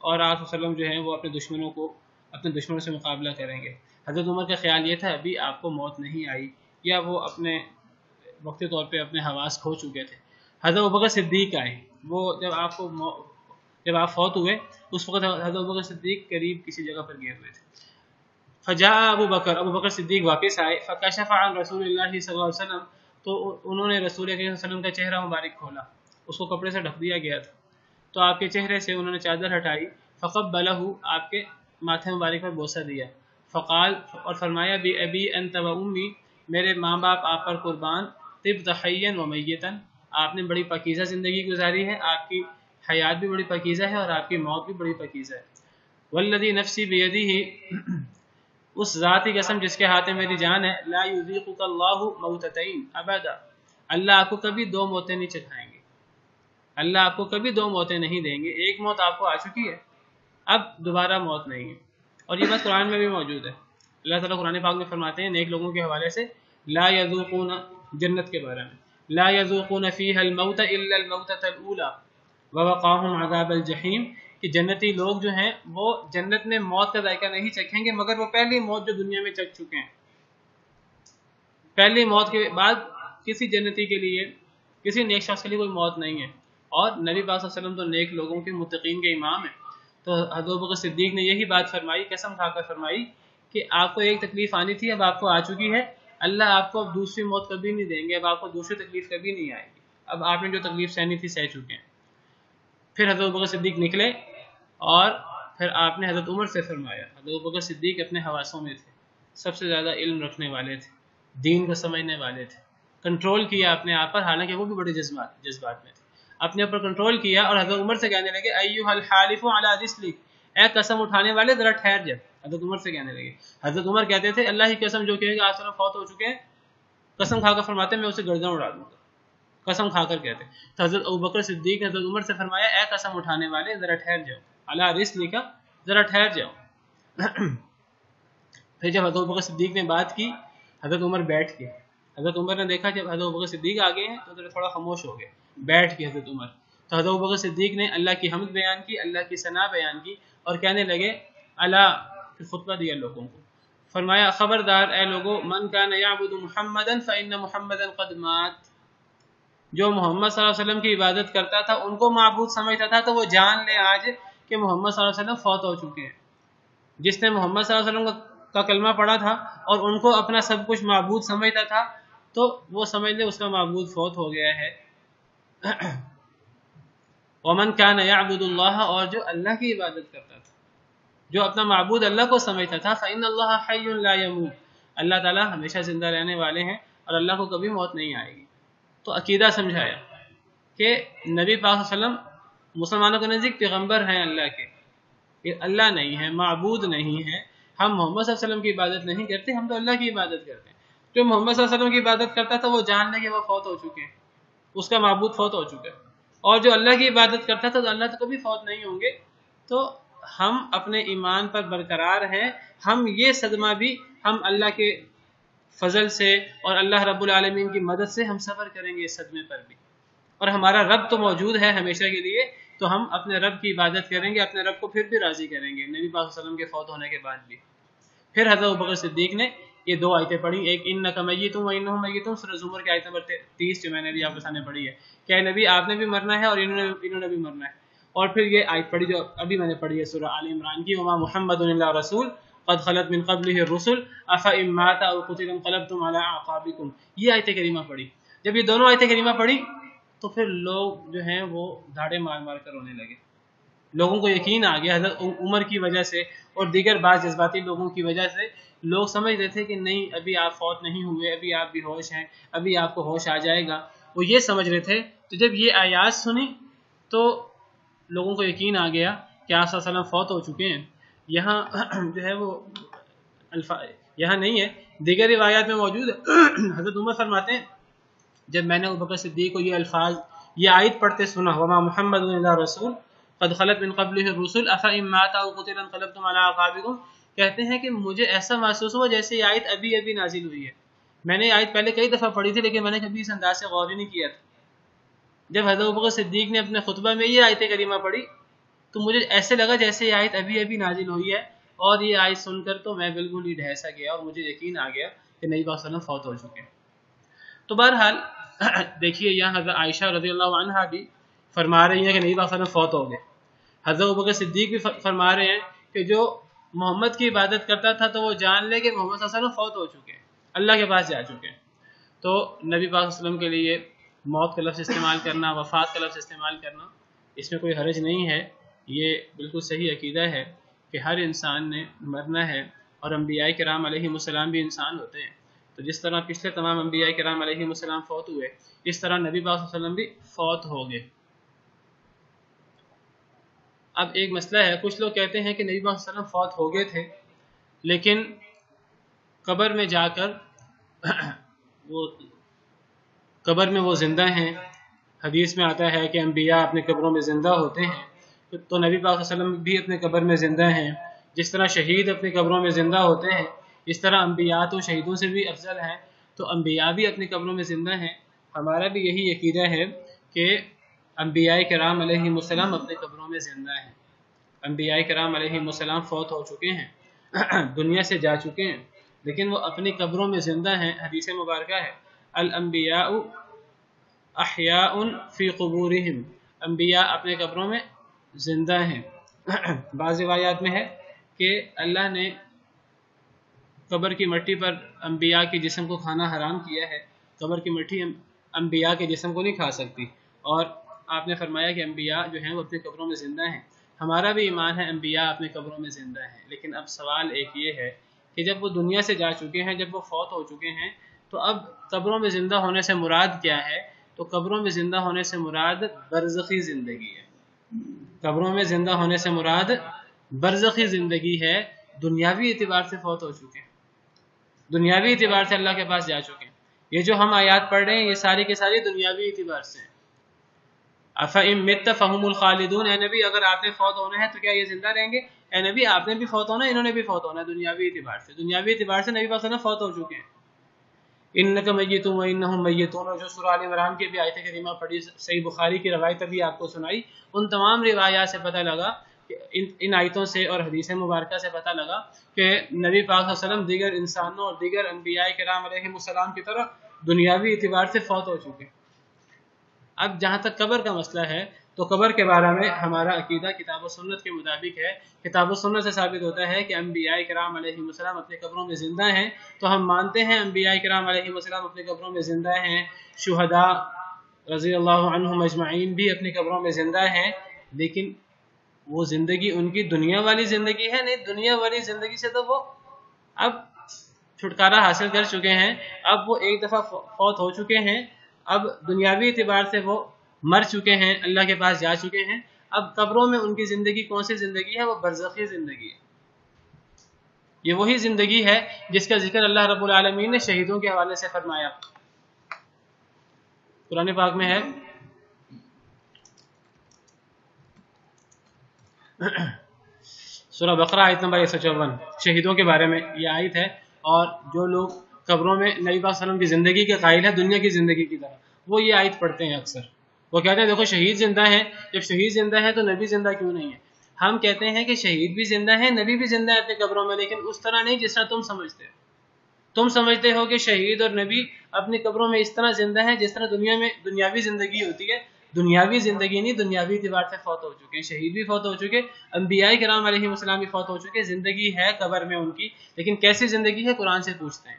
اور آپ وسلم جو ہے وہ اپنے دشمنوں سے مقابلہ کریں گے. حضرت عمر کا خیال یہ تھا ابھی آپ کو موت نہیں آئی یا وہ اپنے وقتی طور پہ اپنے حواس کھو چکے تھے. حضرت ابوبکر صدیق آئے، وہ جب آپ فوت ہوئے اس وقت حضرت ابوبکر صدیق قریب کسی جگہ پر گئے ہوئے تھے. فجاء ابوبکر صدیق واپس آئے. فکشف عن رسول اللہ صلی اللہ علیہ وسلم، تو انہوں نے رسول کریم صلی اللہ علیہ وسلم کا چہرہ مبارک کھولا، اس کو کپڑے سے ڈھک دیا گیا تھا، تو آپ کے چہرے سے انہوں نے چادر ہٹائی. فقبلہ، آپ کے ماتھے مبارک پر بوسہ دیا. فقال، اور فرمایا بأبی انت و امی، میرے ماں باپ آپ پر قربان، طبت حیا و میتا، آپ نے بڑی پاکیزہ زندگی گزاری ہے، آپ کی حیات بھی بڑی پاکیزہ ہے اور آپ کی موت بھی بڑی پاکیزہ ہے. والذی نفسی بیدہ، اس ذات کی قسم جس کے ہاتھ میں میری جان ہے، لا یذیقک اللہ موتتین ابدا، اللہ آپ کو کبھی 2 موتیں نہیں چکھائیں گے، اللہ آپ کو کبھی 2 موتیں نہیں دیں گے. ایک موت آپ کو آ چکی ہے، اب دوبارہ موت نہیں ہے. اور یہ بات قرآن میں بھی موجود ہے. اللہ تعالیٰ قرآن پاک میں فرماتے ہیں نیک لوگوں کے حوالے سے، لا یذوقون، جنت کے بارے میں، لا یذوقون فیہا الموت الا الموتۃ الاولی ووقاہم عذاب الجحیم، کہ جنتی لوگ جو ہیں وہ جنت میں موت کا ذائقہ نہیں چکھیں گے مگر وہ پہلی موت جو دنیا میں چکھ چکے ہیں. پہلی موت کے بعد کسی جنتی کے لیے، کسی نیک شخص کے لیے کوئی موت نہیں ہے. اور نبی پاک صلی اللہ علیہ وسلم تو نیک لوگوں کے متقین کے امام ہیں. تو حضرت ابوبکر صدیق نے یہی بات فرمائی، قسم کھا کر فرمائی کہ آپ کو ایک تکلیف آنی تھی، اب آپ کو آ چکی ہے، اللہ آپ کو اب دوسری موت کبھی نہیں دیں گے، اب آپ کو دوسری تکلیف کبھی نہیں آئے گی، اب آپ نے جو تکلیف سہنی تھی سہ چکے ہیں. پھر حضرت ابوبکر صدیق نکلے اور پھر آپ نے حضرت عمر سے فرمایا. حضرت ابوبکر صدیق اپنے حواسوں میں تھے، سب سے زیادہ علم رکھنے والے تھے، دین کو سمجھنے والے تھے، کنٹرول کیا اپنے آپ پر، حالانکہ وہ بھی بڑے جذبات میں تھے، اپنے اوپر کنٹرول کیا. اور حضرت عمر سے کہنے لگے ایھا الحالف علی رسلک، اے قسم اٹھانے والے ذرا ٹھہر جا. حضرت عمر سے کہنے لگے. حضرت عمر کہتے تھے اللہ کی قسم جو کہے گا آج فوت ہو چکے ہیں، قسم کھا کر فرماتے میں اسے گردن اڑا دوں گا، قسم کھا کر کہتے. تو حضرت ابوبکر صدیق نے حضرت عمر سے فرمایا اے قسم اٹھانے والے ذرا ٹھہر جاؤ، علی رسلک، ذرا ٹھہر جاؤ. پھر جب حضرت ابوبکر صدیق نے بات کی، حضرت عمر بیٹھ گئے. حضرت عمر نے دیکھا جب حضرت ابوبکر صدیق آ گئے ہیں تو تھوڑا خاموش ہو گئے، بیٹھ گئے حضرت عمر. تو حضرت ابوبکر صدیق نے اللہ کی حمد بیان کی، اللہ کی ثنا بیان کی اور کہنے لگے اللہ، پھر خطبہ دیا لوگوں کو. فرمایا خبردار اے لوگو، من کان یعبد محمدا فإن محمدا قد مات، جو محمد صلی اللہ علیہ وسلم کی عبادت کرتا تھا، ان کو معبود سمجھتا تھا، تو وہ جان لے آج کہ محمد صلی اللہ علیہ وسلم فوت ہو چکے ہیں. جس نے محمد صلی اللہ علیہ وسلم کا کلمہ پڑھا تھا اور ان کو اپنا سب کچھ معبود سمجھتا تھا تو وہ سمجھ لے اس کا معبود فوت ہو گیا ہے۔ ومن کان یعبد اللہ، اور جو اللہ کی عبادت کرتا تھا، جو اپنا معبود اللہ کو سمجھتا تھا، فإن اللہ حی لا یموت، اللہ تعالیٰ ہمیشہ زندہ رہنے والے ہیں اور اللہ کو کبھی موت نہیں آئے گی۔ تو عقیدہ سمجھایا کہ نبی پاک صلی اللہ علیہ وسلم مسلمانوں کے نزدیک پیغمبر ہیں اللہ کے، یہ اللہ نہیں ہے، معبود نہیں ہے، ہم محمد صلی اللہ علیہ وسلم کی عبادت نہیں کرتے، ہم تو اللہ کی عبادت کرتے ہیں۔ جو محمد صلی اللہ علیہ وسلم کی عبادت کرتا تھا وہ جان لے کہ وہ فوت ہو چکے ہیں، اس کا معبود فوت ہو چکا ہے، اور جو اللہ کی عبادت کرتا تھا تو اللہ تو کبھی فوت نہیں ہوں گے۔ تو ہم اپنے ایمان پر برقرار ہیں، ہم یہ صدمہ بھی ہم اللہ کے فضل سے اور اللہ رب العالمین کی مدد سے ہم صبر کریں گے اس صدمے پر بھی، اور ہمارا رب تو موجود ہے ہمیشہ کے لیے، تو ہم اپنے رب کی عبادت کریں گے، اپنے رب کو پھر بھی راضی کریں گے نبی پاک صلی اللہ علیہ وسلم کے فوت ہونے کے بعد بھی۔ پھر حضرت ابوبکر صدیق نے یہ دو آیتیں پڑھی، ایک انک میت وانہم میتون، سورہ زمر کی آیت نمبر 30 جو میں نے ابھی آپ کے سامنے پڑھی ہے کہ اے نبی آپ نے بھی مرنا ہے اور انہوں نے بھی مرنا ہے، اور پھر یہ آیت پڑھی جو ابھی میں نے پڑھی ہے سورہ آل عمران کی، وما محمد الا رسول قد خلت من قبلہ الرسل افإن مات او قتل انقلبتم علی اعقابکم، یہ آیت کریمہ پڑھی۔ جب یہ دونوں آیتیں کریمہ پڑھی تو پھر لوگ جو ہیں وہ دھاڑے مار مار کر رونے لگے، لوگوں کو یقین آ گیا حضرت عمر کی وجہ سے اور دیگر بعض جذباتی لوگوں کی وجہ سے، لوگ سمجھ رہے تھے کہ نہیں ابھی آپ فوت نہیں ہوئے، ابھی آپ بھی ہوش ہیں، ابھی آپ کو ہوش آ جائے گا، وہ یہ سمجھ رہے تھے۔ تو جب یہ آیات سنی تو لوگوں کو یقین آ گیا کہ آپ صلی اللہ علیہ وسلم فوت ہو چکے ہیں۔ یہاں جو ہے وہ یہاں نہیں ہے، دیگر روایات میں موجود ہے۔ حضرت عمر فرماتے ہیں جب میں نے ابوبکر صدیق کو یہ الفاظ یہ آیت پڑھتے سنا، وما محمد الا رسول قد خلت من قبلہ الرسل افإن مات او قتل انقلبتم علی اعقابکم، کہتے ہیں کہ مجھے ایسا محسوس ہوا جیسے یہ آیت ابھی نازل ہوئی ہے۔ میں نے یہ آیت پہلے کئی دفعہ پڑھی تھی لیکن میں نے کبھی اس انداز سے غور ہی نہیں کیا تھا۔ جب حضرت ابوبکر صدیق نے اپنے خطبہ میں یہ آیت کریمہ پڑھی تو مجھے ایسے لگا جیسے یہ آیت ابھی نازل ہوئی ہے، اور یہ آیت سن کر تو میں بالکل ہی ڈھہ سا گیا اور مجھے یقین آ گیا کہ نبی پاک صلی اللہ علیہ وسلم فوت ہو چکے ہیں۔ تو بہرحال دیکھیے یہاں حضرت عائشہ رضی اللہ عنہا بھی فرما رہی ہیں کہ نبی پاک صلی اللہ علیہ وسلم فوت ہو گئے، حضرت ابوبکر صدیق بھی فرما رہے ہیں کہ جو محمد کی عبادت کرتا تھا تو وہ جان لے کہ محمد صلی اللہ علیہ وسلم فوت ہو چکے ہیں، اللہ کے پاس جا چکے ہیں۔ تو نبی پاک صلی اللہ علیہ وسلم کے لیے موت کا لفظ استعمال کرنا، وفات کا لفظ استعمال کرنا، اس میں کوئی حرج نہیں ہے، یہ بالکل صحیح عقیدہ ہے کہ ہر انسان نے مرنا ہے، اور انبیاء کرام علیہ السلام بھی انسان ہوتے ہیں۔ تو جس طرح پچھلے تمام انبیاء کرام علیہ السلام فوت ہوئے، اس طرح نبی پاک صلی اللہ علیہ وسلم بھی فوت ہو گئے۔ اب ایک مسئلہ ہے، کچھ لوگ کہتے ہیں کہ نبی پاک صلی اللہ علیہ وسلم فوت ہو گئے تھے لیکن قبر میں جا کر قبر میں وہ زندہ ہیں۔ حدیث میں آتا ہے کہ انبیاء اپنے قبروں میں زندہ ہوتے ہیں، تو نبی پاک صلی اللہ علیہ وسلم بھی اپنے قبر میں زندہ ہیں۔ جس طرح شہید اپنی قبروں میں زندہ ہوتے ہیں، اس طرح انبیاء تو شہیدوں سے بھی افضل ہیں، تو انبیاء بھی اپنی قبروں میں زندہ ہیں۔ ہمارا بھی یہی عقیدہ ہے کہ انبیاء کرام علیہ السلام اپنے قبروں میں زندہ ہیں۔ انبیاء کرام علیہ السلام فوت ہو چکے ہیں، دنیا سے جا چکے ہیں، لیکن وہ اپنی قبروں میں زندہ ہیں۔ حدیث مبارکہ ہے الانبیاء احیاء فی قبورہم، انبیاء اپنے قبروں میں زندہ ہیں۔ بعض روایات میں ہے کہ اللہ نے قبر کی مٹی پر انبیاء کے جسم کو کھانا حرام کیا ہے، قبر کی مٹی انبیاء کے جسم کو نہیں کھا سکتی، اور آپ نے فرمایا کہ انبیاء جو ہیں وہ اپنی قبروں میں زندہ ہیں۔ ہمارا بھی ایمان ہے انبیاء اپنے قبروں میں زندہ ہیں، لیکن اب سوال ایک یہ ہے کہ جب وہ دنیا سے جا چکے ہیں، جب وہ فوت ہو چکے ہیں، تو اب قبروں میں زندہ ہونے سے مراد کیا ہے؟ تو قبروں میں زندہ ہونے سے مراد برزخی زندگی ہے۔ قبروں میں زندہ ہونے سے مراد برزخی زندگی ہے، دنیاوی اعتبار سے فوت ہو چکے ہیں، دنیاوی اعتبار سے اللہ کے پاس جا چکے ہیں۔ یہ جو ہم آیات پڑھ رہے ہیں یہ ساری کے ساری دنیاوی اعتبار سے ہیں۔ افإن مت فهم الخالدون، اے نبی اگر آپ نے فوت ہونا ہے تو کیا یہ زندہ رہیں گے؟ اے نبی آپ نے بھی فوت ہونا ہے، انہوں نے بھی فوت ہونا ہے، دنیاوی اعتبار سے۔ دنیاوی اعتبار سے نبی پاک صلی اللہ علیہ وسلم فوت ہو چکے ہیں۔ انک میت وانہم میتون، جو سورہ آل عمران کی بھی آیت کریمہ پڑھی، صحیح بخاری کی روایت بھی آپ کو سنائی، ان تمام روایات سے پتہ لگا کہ ان آیتوں سے اور حدیث مبارکہ سے پتہ لگا کہ نبی پاک صلی اللہ علیہ وسلم دیگر انسانوں اور دیگر انبیاء کرام علیہ السلام کی طرح دنیاوی اعتبار سے فوت ہو چکے ہیں۔ اب جہاں تک قبر کا مسئلہ ہے تو قبر کے بارے میں ہمارا عقیدہ کتاب و سنت کے مطابق ہے. کتاب و سنت سے ثابت ہوتا ہے کہ انبیاء کرام علیہ السلام اپنے قبروں میں زندہ ہیں، تو ہم مانتے ہیں انبیاء کرام علیہ السلام اپنے قبروں میں زندہ ہیں. شہداء رضی اللہ عنہم اجمعین بھی اپنی قبروں میں زندہ ہیں، لیکن وہ زندگی ان کی دنیا والی زندگی ہے نہیں. دنیا والی زندگی سے تو وہ اب چھٹکارا حاصل کر چکے ہیں، اب وہ ایک دفعہ فوت ہو چکے ہیں، اب دنیاوی اعتبار سے وہ مر چکے ہیں، اللہ کے پاس جا چکے ہیں. اب قبروں میں ان کی زندگی کون سی زندگی ہے؟ وہ برزخی زندگی ہے. یہ وہی زندگی ہے جس کا ذکر اللہ رب العالمین نے شہیدوں کے حوالے سے فرمایا. قرآن پاک میں ہے سورہ بقرہ آیت نمبر 154، شہیدوں کے بارے میں یہ آیت ہے. اور جو لوگ قبروں میں نبی پاک صلی اللہ علیہ وسلم کی زندگی کے قائل ہے دنیا کی زندگی کی طرح، وہ یہ آیت پڑھتے ہیں اکثر. وہ کہتے ہیں دیکھو شہید زندہ ہیں، جب شہید زندہ ہے تو نبی زندہ کیوں نہیں ہے؟ ہم کہتے ہیں کہ شہید بھی زندہ ہے، نبی بھی زندہ ہے اپنے قبروں میں، لیکن اس طرح نہیں جس طرح تم سمجھتے ہو. تم سمجھتے ہو کہ شہید اور نبی اپنی قبروں میں اس طرح زندہ ہیں جس طرح دنیا میں دنیاوی زندگی ہوتی ہے. دنیاوی زندگی نہیں، دنیاوی اعتبار سے فوت ہو چکے ہیں. شہید بھی فوت ہو چکے، انبیاء کرام علیہ السلام بھی فوت ہو چکے. زندگی ہے قبر میں ان کی، لیکن کیسی زندگی ہے قرآن سے پوچھتے ہیں.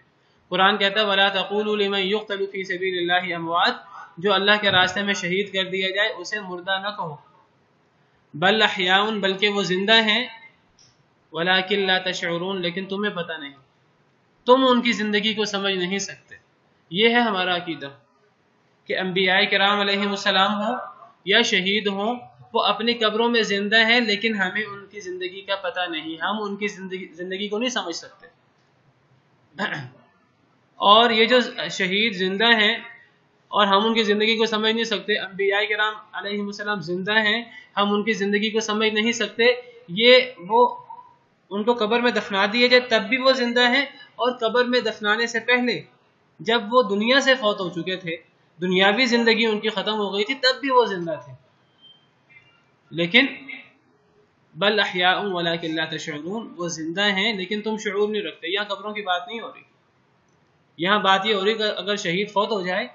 قرآن کہتا ہے وَلَا تَقُولُوا لِمَن يُقْتَلُ فِي سَبِيلِ اللَّهِ أَمْوَاتٌ، جو اللہ کے راستے میں شہید کر دیا جائے اسے مردہ نہ کہو. بل احیاء، بلکہ وہ زندہ ہیں. وَلَٰكِن لَا تَشْعُرُونَ، لیکن تمہیں پتہ نہیں، تم ان کی زندگی کو سمجھ نہیں سکتے. یہ ہے ہمارا عقیدہ کہ انبیاء کرام علیہ السلام ہوں یا شہید ہوں، وہ اپنی قبروں میں زندہ ہیں، لیکن ہمیں ان کی زندگی کا پتہ نہیں، ہم ان کی زندگی کو نہیں سمجھ سکتے. اور یہ جو شہید زندہ ہیں اور ہم ان کی زندگی کو سمجھ نہیں سکتے، انبیاء کرام علیہ السلام زندہ ہیں، ہم ان کی زندگی کو سمجھ نہیں سکتے، یہ وہ ان کو قبر میں دفنا دیے جائے تب بھی وہ زندہ ہیں، اور قبر میں دفنانے سے پہلے جب وہ دنیا سے فوت ہو چکے تھے، دنیاوی زندگی ان کی ختم ہو گئی تھی، تب بھی وہ زندہ تھے. لیکن بل احیاء ولکن لا تشعرون، وہ زندہ ہیں لیکن تم شعور نہیں رکھتے. یہاں قبروں کی بات نہیں ہو رہی، یہاں بات یہ ہو رہی کہ اگر شہید فوت ہو جائے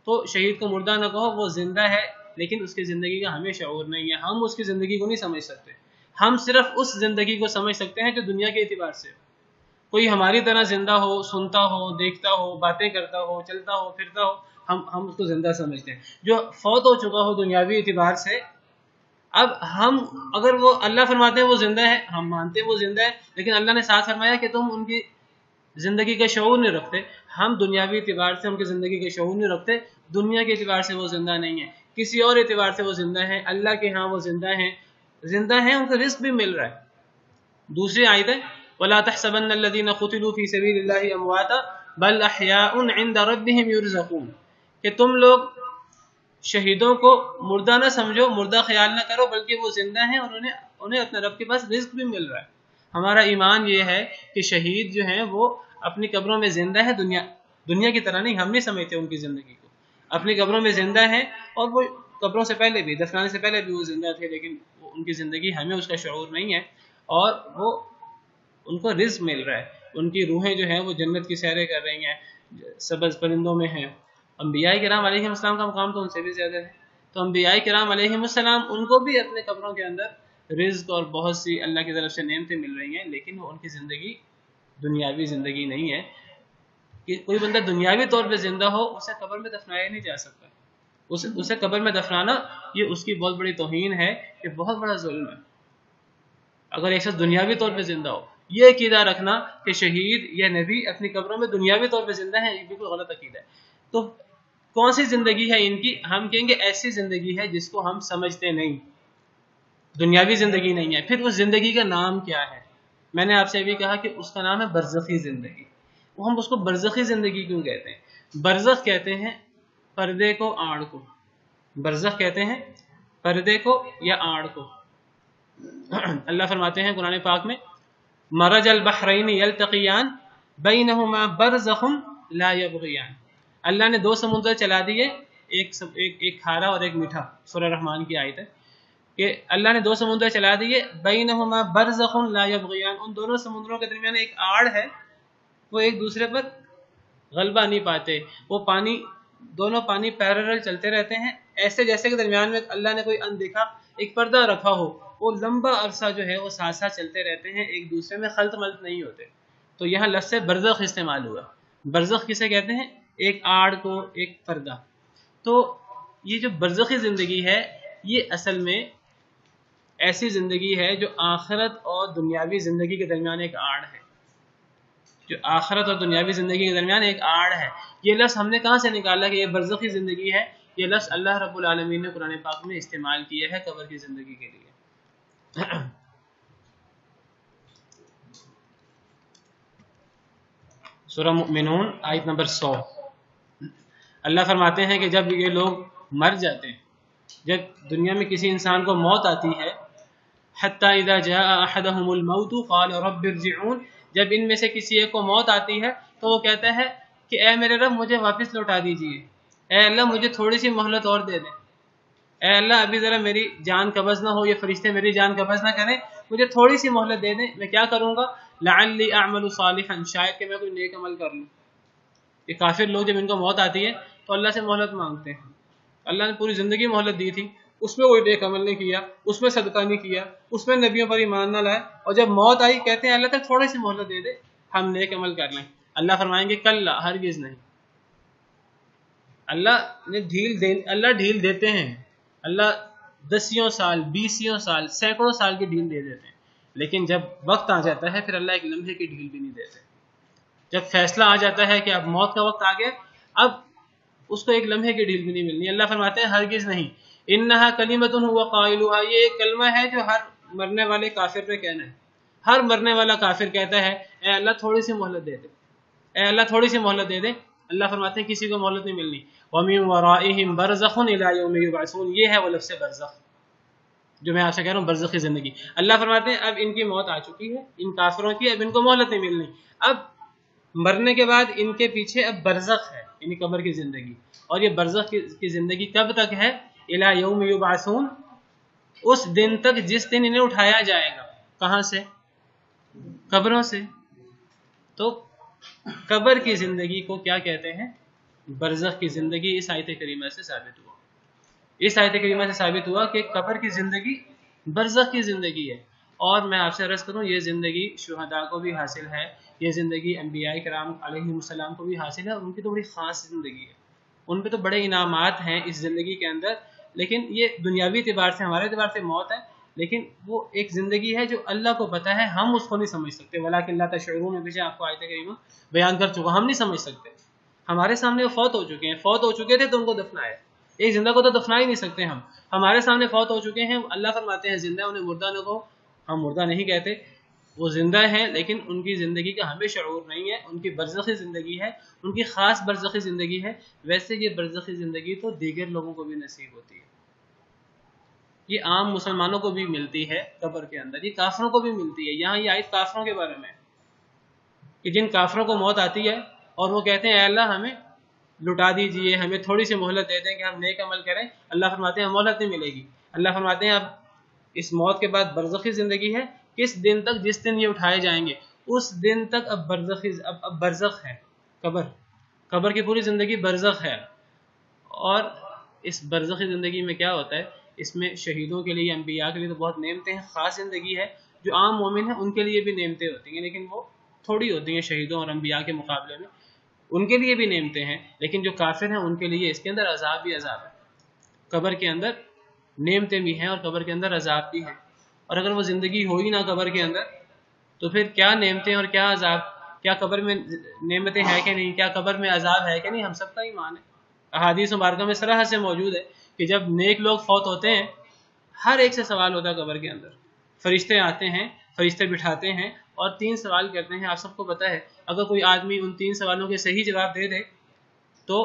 تو شہید کو مردہ نہ کہو، وہ زندہ ہے لیکن اس کی زندگی کا ہمیں شعور نہیں ہے، ہم اس کی زندگی کو نہیں سمجھ سکتے. ہم صرف اس زندگی کو سمجھ سکتے ہیں جو دنیا کے اعتبار سے کوئی ہماری طرح زندہ ہو، سنتا ہو، دیکھتا ہو، باتیں کرتا ہو، چلتا ہو، پھرتا ہو، ہم اس کو زندہ سمجھتے ہیں. جو فوت ہو چکا ہو دنیاوی اعتبار سے، اب ہم اگر وہ اللہ فرماتے ہیں وہ زندہ ہے، ہم مانتے ہیں وہ زندہ ہے، لیکن اللہ نے ساتھ فرمایا کہ تم ان کی زندگی کا شعور نہیں رکھتے. ہم دنیاوی اعتبار سے ان کی زندگی کا شعور نہیں رکھتے، دنیا کے اعتبار سے وہ زندہ نہیں ہے، کسی اور اعتبار سے وہ زندہ ہے، اللہ کے ہاں وہ زندہ ہیں، زندہ ہیں، ان کو رزق بھی مل رہا ہے. دوسری آیت ہے وَلَا تَحْسَبَنَّ الَّذِينَ قُتِلُوا فِي سَبِيلِ اللَّهِ أَمْوَاتًا بَلْ أَحْيَاءٌ عِندَ رَبِّهِمْ يُرْزَقُونَ، کہ تم لوگ شہیدوں کو مردہ نہ سمجھو، مردہ خیال نہ کرو، بلکہ وہ زندہ ہیں اور انہیں اپنے رب کے پاس رزق بھی مل رہا ہے. ہمارا ایمان یہ ہے کہ شہید جو ہیں وہ اپنی قبروں میں زندہ ہے، دنیا کی طرح نہیں، ہم نہیں سمجھتے ان کی زندگی کو، اپنی قبروں میں زندہ ہیں، اور وہ قبروں سے پہلے بھی، دفنانے سے پہلے بھی وہ زندہ تھے، لیکن ان کی زندگی ہمیں اس کا شعور نہیں ہے، اور وہ ان کو رزق مل رہا ہے، ان کی روحیں جو ہیں وہ جنت کی سیریں کر رہی ہیں، سبز پرندوں میں ہیں. انبیاء کرام علیہ السلام کا مقام تو ان سے بھی زیادہ ہے. تو انبیاء کرام علیہ السلام ان کو بھی اپنے قبروں کے اندر رزق اور بہت سی اللہ کی طرف سے نعمتیں مل رہی ہیں، لیکن وہ ان کی زندگی دنیاوی زندگی نہیں ہے. کہ کوئی بندہ دنیاوی طور پہ زندہ ہو اسے قبر میں دفنایا نہیں جا سکتا، اسے قبر میں دفنانا یہ اس کی بہت بڑی توہین ہے، یہ بہت بڑا ظلم ہے. اگر ایک شخص دنیاوی طور پہ زندہ ہو، یہ عقیدہ رکھنا کہ شہید یا نبی اپنی قبروں میں دنیاوی طور پہ زندہ ہیں، یہ بالکل غلط عقیدہ ہے. تو کون سی زندگی ہے ان کی؟ ہم کہیں گے ایسی زندگی ہے جس کو ہم سمجھتے نہیں، دنیاوی زندگی نہیں ہے. پھر اس زندگی کا نام کیا ہے؟ میں نے آپ سے ابھی کہا کہ اس کا نام ہے برزخی زندگی. وہ ہم اس کو برزخی زندگی کیوں کہتے ہیں؟ برزخ کہتے ہیں پردے کو، آڑ کو. برزخ کہتے ہیں پردے کو یا آڑ کو. اللہ فرماتے ہیں قرآن پاک میں مرج البحرین یلتقیان بینہما برزخ لا یبغیان. اللہ نے دو سمندر چلا دیے، ایک کھارا اور ایک میٹھا. سورہ رحمان کی آیت ہے کہ اللہ نے دو سمندر چلا دیے، بینہما برزخ لا یبغیان، ان دونوں سمندروں کے درمیان ایک آڑ ہے، وہ ایک دوسرے پر غلبہ نہیں پاتے، وہ پانی دونوں پانی پیرل چلتے رہتے ہیں، ایسے جیسے کہ درمیان میں اللہ نے کوئی اندیکھا ایک پردہ رکھا ہو، وہ لمبا عرصہ جو ہے وہ ساتھ ساتھ چلتے رہتے ہیں، ایک دوسرے میں خلط ملط نہیں ہوتے۔ تو یہاں لفظ برزخ استعمال ہوا۔ برزخ کسے کہتے ہیں؟ ایک آڑ کو، ایک پردہ۔ تو یہ جو برزخی زندگی ہے یہ اصل میں ایسی زندگی ہے جو آخرت اور دنیاوی زندگی کے درمیان ایک آڑ ہے، جو آخرت اور دنیاوی زندگی کے درمیان ایک آڑ ہے۔ یہ لفظ ہم نے کہاں سے نکالا کہ یہ برزخی زندگی ہے؟ یہ لفظ اللہ رب العالمین نے قرآن پاک میں استعمال کیا ہے قبر کی زندگی کے لیے۔ سورہ مؤمنون آیت نمبر 100، اللہ فرماتے ہیں کہ جب یہ لوگ مر جاتے ہیں، جب دنیا میں کسی انسان کو موت آتی ہے، حتی اذا جاء احدهم الموت قال رب ارجعون، جب ان میں سے کسی ایک کو موت آتی ہے تو وہ کہتا ہے کہ اے میرے رب مجھے واپس لوٹا دیجئے، اے اللہ مجھے تھوڑی سی مہلت اور دے دیں، اے اللہ ابھی ذرا میری جان قبض نہ ہو، یہ فرشتے میری جان قبض نہ کریں، مجھے تھوڑی سی مہلت دے دیں، میں کیا کروں گا؟ لعلی اعمل صالحا، شاید کہ میں کوئی نیک عمل کر لوں۔ یہ کافر لوگ جب ان کو موت آتی ہے تو اللہ سے مہلت مانگتے ہیں۔ اللہ نے پوری زندگی مہلت دی تھی، اس میں کوئی نیک عمل نہیں کیا، اس میں صدقہ نہیں کیا، اس میں نبیوں پر ایمان نہ لائے، اور جب موت آئی کہتے ہیں اللہ تعالیٰ تھوڑی سی مہلت دے دے ہم نیک عمل کر لیں۔ اللہ فرمائیں گے کلا، ہرگز نہیں۔ اللہ ڈھیل دیتے ہیں، اللہ 10 سال 20 سال سینکڑوں سال کی ڈھیل دے دیتے ہیں، لیکن جب وقت آ جاتا ہے پھر اللہ ایک لمحے کی ڈھیل بھی نہیں دیتے۔ جب فیصلہ آ جاتا ہے کہ اب موت کا وقت آ گیا، اب اس کو ایک لمحے کی ڈھیل بھی نہیں ملنی۔ اللہ فرماتے ہیں ہرگز نہیں، انہا کلمۃ هو قائلها، یہ ایک کلمہ ہے جو ہر مرنے والے کافر نے کہنا ہے۔ ہر مرنے والا کافر کہتا ہے اے اللہ تھوڑی سی مہلت دے دے، اے اللہ تھوڑی سی مہلت دے دے۔ اللہ فرماتے ہیں کسی کو مہلت نہیں ملنی۔ وَمِن وَرَائِهِمْ بَرْزَخٌ إِلَى يَوْمِ يُبْعَثُونَ، یہ ہے وہ لفظ برزخ جو میں آپ سے کہہ رہا ہوں، برزخی زندگی۔ اللہ فرماتے ہیں اب ان کی موت آ چکی ہے، ان کافروں کی، اب ان کو مہلت نہیں ملنی۔ اب مرنے کے بعد ان کے پیچھے اب برزخ ہے، یعنی قبر کی زندگی، اور یہ برزخ کی زندگی کب تک ہے؟ الی یوم یبعثون، اس دن تک جس دن انہیں اٹھایا جائے گا۔ کہاں سے؟ قبروں سے۔ تو قبر کی زندگی کو کیا کہتے ہیں؟ برزخ کی زندگی۔ اس آیت کریمہ سے ثابت ہوا، اس آیت کریمہ سے ثابت ہوا کہ قبر کی زندگی برزخ کی زندگی ہے۔ اور میں آپ سے عرض کروں یہ زندگی شہداء کو بھی حاصل ہے، یہ زندگی انبیاء کرام علیہ السلام کو بھی حاصل ہے، اور ان کی تو بڑی خاص زندگی ہے، ان پہ تو بڑے انعامات ہیں اس زندگی کے اندر۔ لیکن یہ دنیاوی اعتبار سے، ہمارے اعتبار سے موت ہے، لیکن وہ ایک زندگی ہے جو اللہ کو پتہ ہے، ہم اس کو نہیں سمجھ سکتے۔ وَلَٰكِن لَا تَشْعُرُونَ میں پیچھے آپ کو آیت کریمہ بیان کر چکا، ہم نہیں سمجھ سکتے۔ ہمارے سامنے وہ فوت ہو چکے ہیں، فوت ہو چکے تھے تو ان کو دفنایا، ایک زندہ کو تو دفنا ہی نہیں سکتے ہم۔ ہمارے سامنے فوت ہو چکے ہیں، اللہ فرماتے ہیں زندہ، انہیں مردہ نہ کہو، ہم مردہ نہیں کہتے، وہ زندہ ہیں، لیکن ان کی زندگی کا ہمیں شعور نہیں ہے، ان کی برزخی زندگی ہے، ان کی خاص برزخی زندگی ہے۔ ویسے یہ برزخی زندگی تو دیگر لوگوں کو بھی نصیب ہوتی ہے، یہ عام مسلمانوں کو بھی ملتی ہے قبر کے اندر، یہ کافروں کو بھی ملتی ہے۔ یہاں یہ آیت کافروں کے بارے میں کہ جن کافروں کو موت آتی ہے اور وہ کہتے ہیں اے اللہ ہمیں لٹا دیجئے، ہمیں تھوڑی سی مہلت دے دیں کہ ہم نیک عمل کریں۔ اللہ فرماتے ہیں مہلت نہیں ملے گی۔ اللہ فرماتے ہیں اب اس موت کے بعد برزخی زندگی ہے، کس دن تک؟ جس دن یہ اٹھائے جائیں گے، اس دن تک اب برزخ ہے، قبر کی پوری زندگی برزخ ہے۔ اور اس برزخی زندگی میں کیا ہوتا ہے؟ اس میں شہیدوں کے لیے، انبیاء کے لیے تو بہت نعمتیں ہیں، خاص زندگی ہے۔ جو عام مومن ہیں ان کے لیے بھی نعمتیں ہوتی ہیں، لیکن وہ تھوڑی ہوتی ہیں شہیدوں اور انبیاء کے مقابلے میں، ان کے لیے بھی نعمتیں ہیں، لیکن جو کافر ہیں ان کے لیے اس کے اندر عذاب بھی عذاب ہے۔ قبر کے اندر نعمتیں بھی ہیں اور قبر کے اندر عذاب بھی ہیں، اور اگر وہ زندگی ہو ہی نہ قبر کے اندر تو پھر کیا نعمتیں اور کیا عذاب؟ کیا قبر میں نعمتیں ہیں کہ نہیں؟ کیا قبر میں عذاب ہے کہ نہیں؟ ہم سب کا ایمان ہے۔ احادیث مبارکہ میں صراحت سے موجود ہے کہ جب نیک لوگ فوت ہوتے ہیں ہر ایک سے سوال ہوتا ہے قبر کے اندر، فرشتے آتے ہیں، فرشتے بٹھاتے ہیں اور 3 سوال کرتے ہیں۔ آپ سب کو پتہ ہے اگر کوئی آدمی ان 3 سوالوں کے صحیح جواب دے دے تو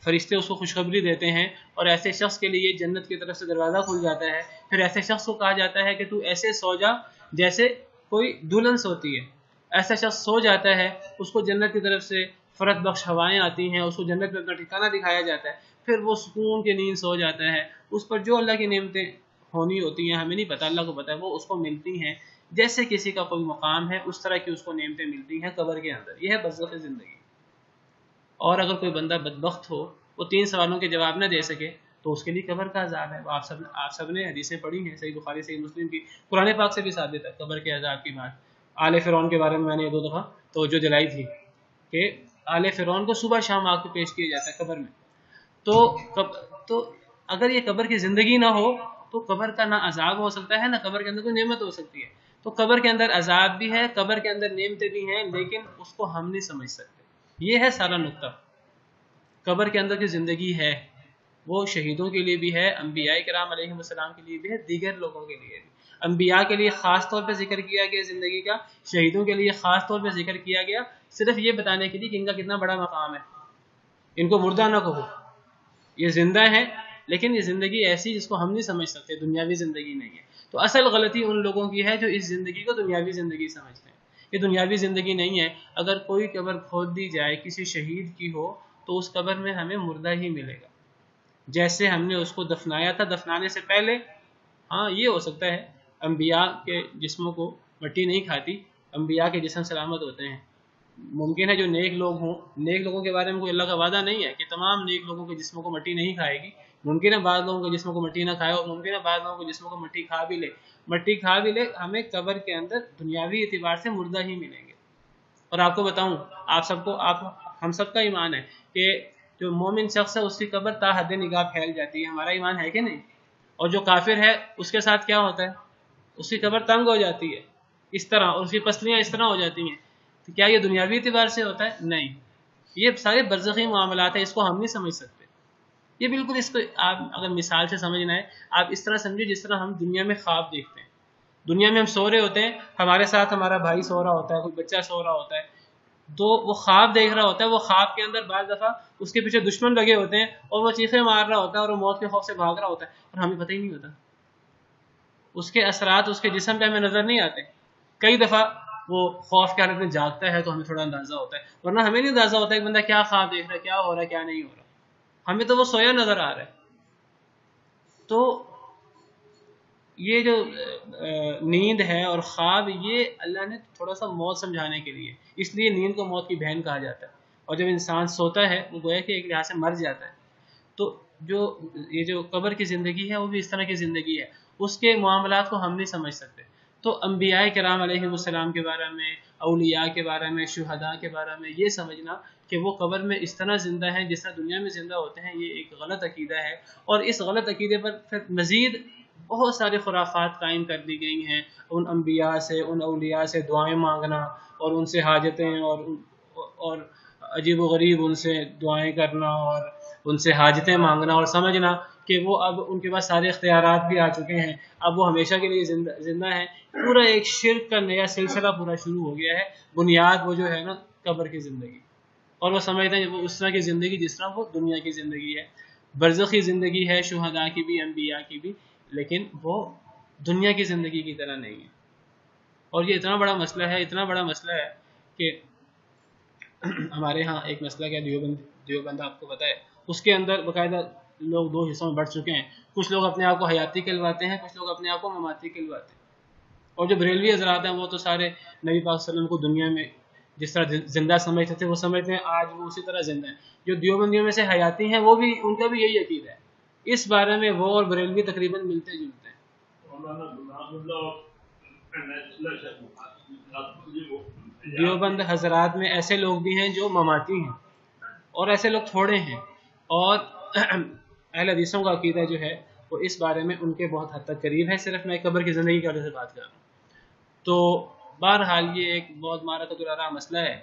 فرشتے اس کو خوشخبری دیتے ہیں، اور ایسے شخص کے لیے جنت کی طرف سے دروازہ کھل جاتا ہے۔ پھر ایسے شخص کو کہا جاتا ہے کہ تو ایسے سو جا جیسے کوئی دلہن سوتی ہے۔ ایسا شخص سو جاتا ہے، اس کو جنت کی طرف سے فرحت بخش ہوائیں آتی ہیں، اس کو جنت میں اپنا ٹھکانہ دکھایا جاتا ہے، پھر وہ سکون کی نیند سو جاتا ہے۔ اس پر جو اللہ کی نعمتیں ہونی ہوتی ہیں ہمیں نہیں پتہ، اللہ کو پتہ ہے، وہ اس کو ملتی ہیں جیسے کسی کا کوئی مقام ہے، اس طرح کی اس کو نعمتیں ملتی ہیں قبر کے اندر۔ یہ ہے برزخ زندگی۔ اور اگر کوئی بندہ بدبخت ہو وہ 3 سوالوں کے جواب نہ دے سکے تو اس کے لیے قبر کا عذاب ہے. آپ سب نے حدیثیں پڑھی ہیں صحیح بخاری صحیح مسلم کی, قرآن پاک سے بھی ثابت ہے قبر کے عذاب کی بات. آل فرعون کے بارے میں نے 2 دفعہ توجہ دلائی تھی کہ آل فرعون کو صبح شام آگ کو پیش کیا جاتا ہے قبر میں. تو اگر یہ قبر کی زندگی نہ ہو تو قبر کا نہ عذاب ہو سکتا ہے نہ قبر کے اندر کوئی نعمت ہو سکتی ہے. تو قبر کے اندر عذاب بھی ہے, قبر کے اندر نعمتیں بھی ہیں, لیکن اس کو ہم نہیں سمجھ سکتے. یہ ہے سارا نقطہ. قبر کے اندر کی زندگی ہے وہ شہیدوں کے لیے بھی ہے, انبیاء کرام علیہ السلام کے لیے بھی ہے, دیگر لوگوں کے لیے بھی. انبیاء کے لیے خاص طور پہ ذکر کیا گیا زندگی کا, شہیدوں کے لیے خاص طور پہ ذکر کیا گیا, صرف یہ بتانے کے لیے کہ ان کا کتنا بڑا مقام ہے. ان کو مردہ نہ کہو, یہ زندہ ہے, لیکن یہ زندگی ایسی جس کو ہم نہیں سمجھ سکتے, دنیاوی زندگی نہیں ہے. تو اصل غلطی ان لوگوں کی ہے جو اس زندگی کو دنیاوی زندگی سمجھتے ہیں. یہ دنیاوی زندگی نہیں ہے. اگر کوئی قبر کھود دی جائے کسی شہید کی ہو تو اس قبر میں ہمیں مردہ ہی ملے گا, جیسے ہم نے اس کو دفنایا تھا دفنانے سے پہلے. ہاں یہ ہو سکتا ہے انبیاء کے جسموں کو مٹی نہیں کھاتی, انبیاء کے جسم سلامت ہوتے ہیں. ممکن ہے جو نیک لوگ ہوں, نیک لوگوں کے بارے میں کوئی اللہ کا وعدہ نہیں ہے کہ تمام نیک لوگوں کے جسموں کو مٹی نہیں کھائے گی. ممکن ہے بعض لوگوں کے جسموں کو مٹی نہ کھائے, اور ممکن ہے بعض لوگوں کے جسموں کو مٹی کھا بھی لے. ہمیں قبر کے اندر دنیاوی اعتبار سے مردہ ہی ملیں گے. اور آپ کو بتاؤں, ہم سب کا ایمان ہے کہ جو مومن شخص ہے اس کی قبر تا حد نگاہ پھیل جاتی ہے. ہمارا ایمان ہے کہ نہیں؟ اور جو کافر ہے اس کے ساتھ کیا ہوتا ہے؟ اس کی قبر تنگ ہو جاتی ہے اس طرح, اور اس کی پسلیاں اس طرح ہو جاتی ہیں. تو کیا یہ دنیاوی اعتبار سے ہوتا ہے؟ نہیں, یہ سارے برزخی معاملات ہیں, اس کو ہم نہیں سمجھ سکتے. یہ بالکل, اس کو آپ اگر مثال سے سمجھنا ہے آپ اس طرح سمجھے جس طرح ہم دنیا میں خواب دیکھتے ہیں. دنیا میں ہم سو رہے ہوتے ہیں, ہمارے ساتھ ہمارا بھائی سو رہا ہوتا ہے, کوئی بچہ سو رہا ہوتا ہے, تو وہ خواب دیکھ رہا ہوتا ہے. وہ خواب کے اندر بعض دفعہ اس کے پیچھے دشمن لگے ہوتے ہیں اور وہ چیخیں مار رہا ہوتا ہے اور وہ موت کے خوف سے بھاگ رہا ہوتا ہے, اور ہمیں پتہ ہی نہیں ہوتا. اس کے اثرات اس کے جسم پہ ہمیں نظر نہیں آتے. کئی دفعہ وہ خوف کی حالت میں جاگتا ہے تو ہمیں تھوڑا اندازہ ہوتا ہے, ورنہ ہمیں نہیں اندازہ ہوتا ہے کہ بندہ کیا خواب دیکھ رہا ہے, کیا ہو رہا ہے, کیا نہیں ہو رہا. ہمیں تو وہ سویا نظر آ رہا ہے. تو یہ جو نیند ہے اور خواب, یہ اللہ نے تھوڑا سا موت سمجھانے کے لیے, اس لیے نیند کو موت کی بہن کہا جاتا ہے. اور جب انسان سوتا ہے وہ گویا کہ ایک لحاظ سے مر جاتا ہے. تو یہ جو قبر کی زندگی ہے وہ بھی اس طرح کی زندگی ہے, اس کے معاملات کو ہم نہیں سمجھ سکتے. تو انبیاء کرام علیہ السلام کے بارے میں, اولیاء کے بارے میں, شہداء کے بارے میں یہ سمجھنا کہ وہ قبر میں اس طرح زندہ ہیں جس طرح دنیا میں زندہ ہوتے ہیں, یہ ایک غلط عقیدہ ہے. اور اس غلط عقیدے پر پھر مزید بہت سارے خرافات قائم کر دی گئی ہیں. ان انبیاء سے, ان اولیاء سے دعائیں مانگنا اور ان سے حاجتیں اور عجیب و غریب ان سے دعائیں کرنا اور ان سے حاجتیں مانگنا, اور سمجھنا کہ وہ اب ان کے پاس سارے اختیارات بھی آ چکے ہیں, اب وہ ہمیشہ کے لیے زندہ ہیں. پورا ایک شرک کا نیا سلسلہ پورا شروع ہو گیا ہے. بنیاد وہ جو ہے نا قبر کی زندگی, اور وہ سمجھتے ہیں وہ اس طرح کی زندگی جس طرح وہ دنیا کی زندگی ہے. برزخی زندگی ہے شہداء کی بھی, انبیاء کی بھی, لیکن وہ دنیا کی زندگی کی طرح نہیں ہے. اور یہ اتنا بڑا مسئلہ ہے کہ ہمارے ہاں ایک مسئلہ کیا دیوبند آپ کو پتہ ہے, اس کے اندر باقاعدہ لوگ 2 حصوں میں بڑھ چکے ہیں. کچھ لوگ اپنے آپ کو حیاتی کہلواتے ہیں, کچھ لوگ اپنے آپ کو مماتی کہلواتے ہیں. اور جو بریلوی حضرات ہیں وہ تو سارے نبی پاک صلی اللہ علیہ وسلم کو دنیا میں جس طرح زندہ سمجھتے تھے وہ سمجھتے ہیں آج وہ اسی طرح زندہ ہیں. جو دیوبندیوں میں سے حیاتی ہیں وہ بھی, ان کا بھی یہی عقیدہ ہے. اس بارے میں وہ اور بریلوی تقریباً ملتے جلتے ہیں. دیوبند حضرات میں ایسے لوگ بھی ہیں جو مماتی ہیں, اور ایسے لوگ تھوڑے ہیں. اور اہل حدیثوں کا عقیدہ جو ہے وہ اس بارے میں ان کے بہت حد تک قریب ہے. صرف میں قبر کی زندگی کی وجہ سے بات کر رہا ہوں. تو بہرحال یہ ایک بہت معرکۃ العراء مسئلہ ہے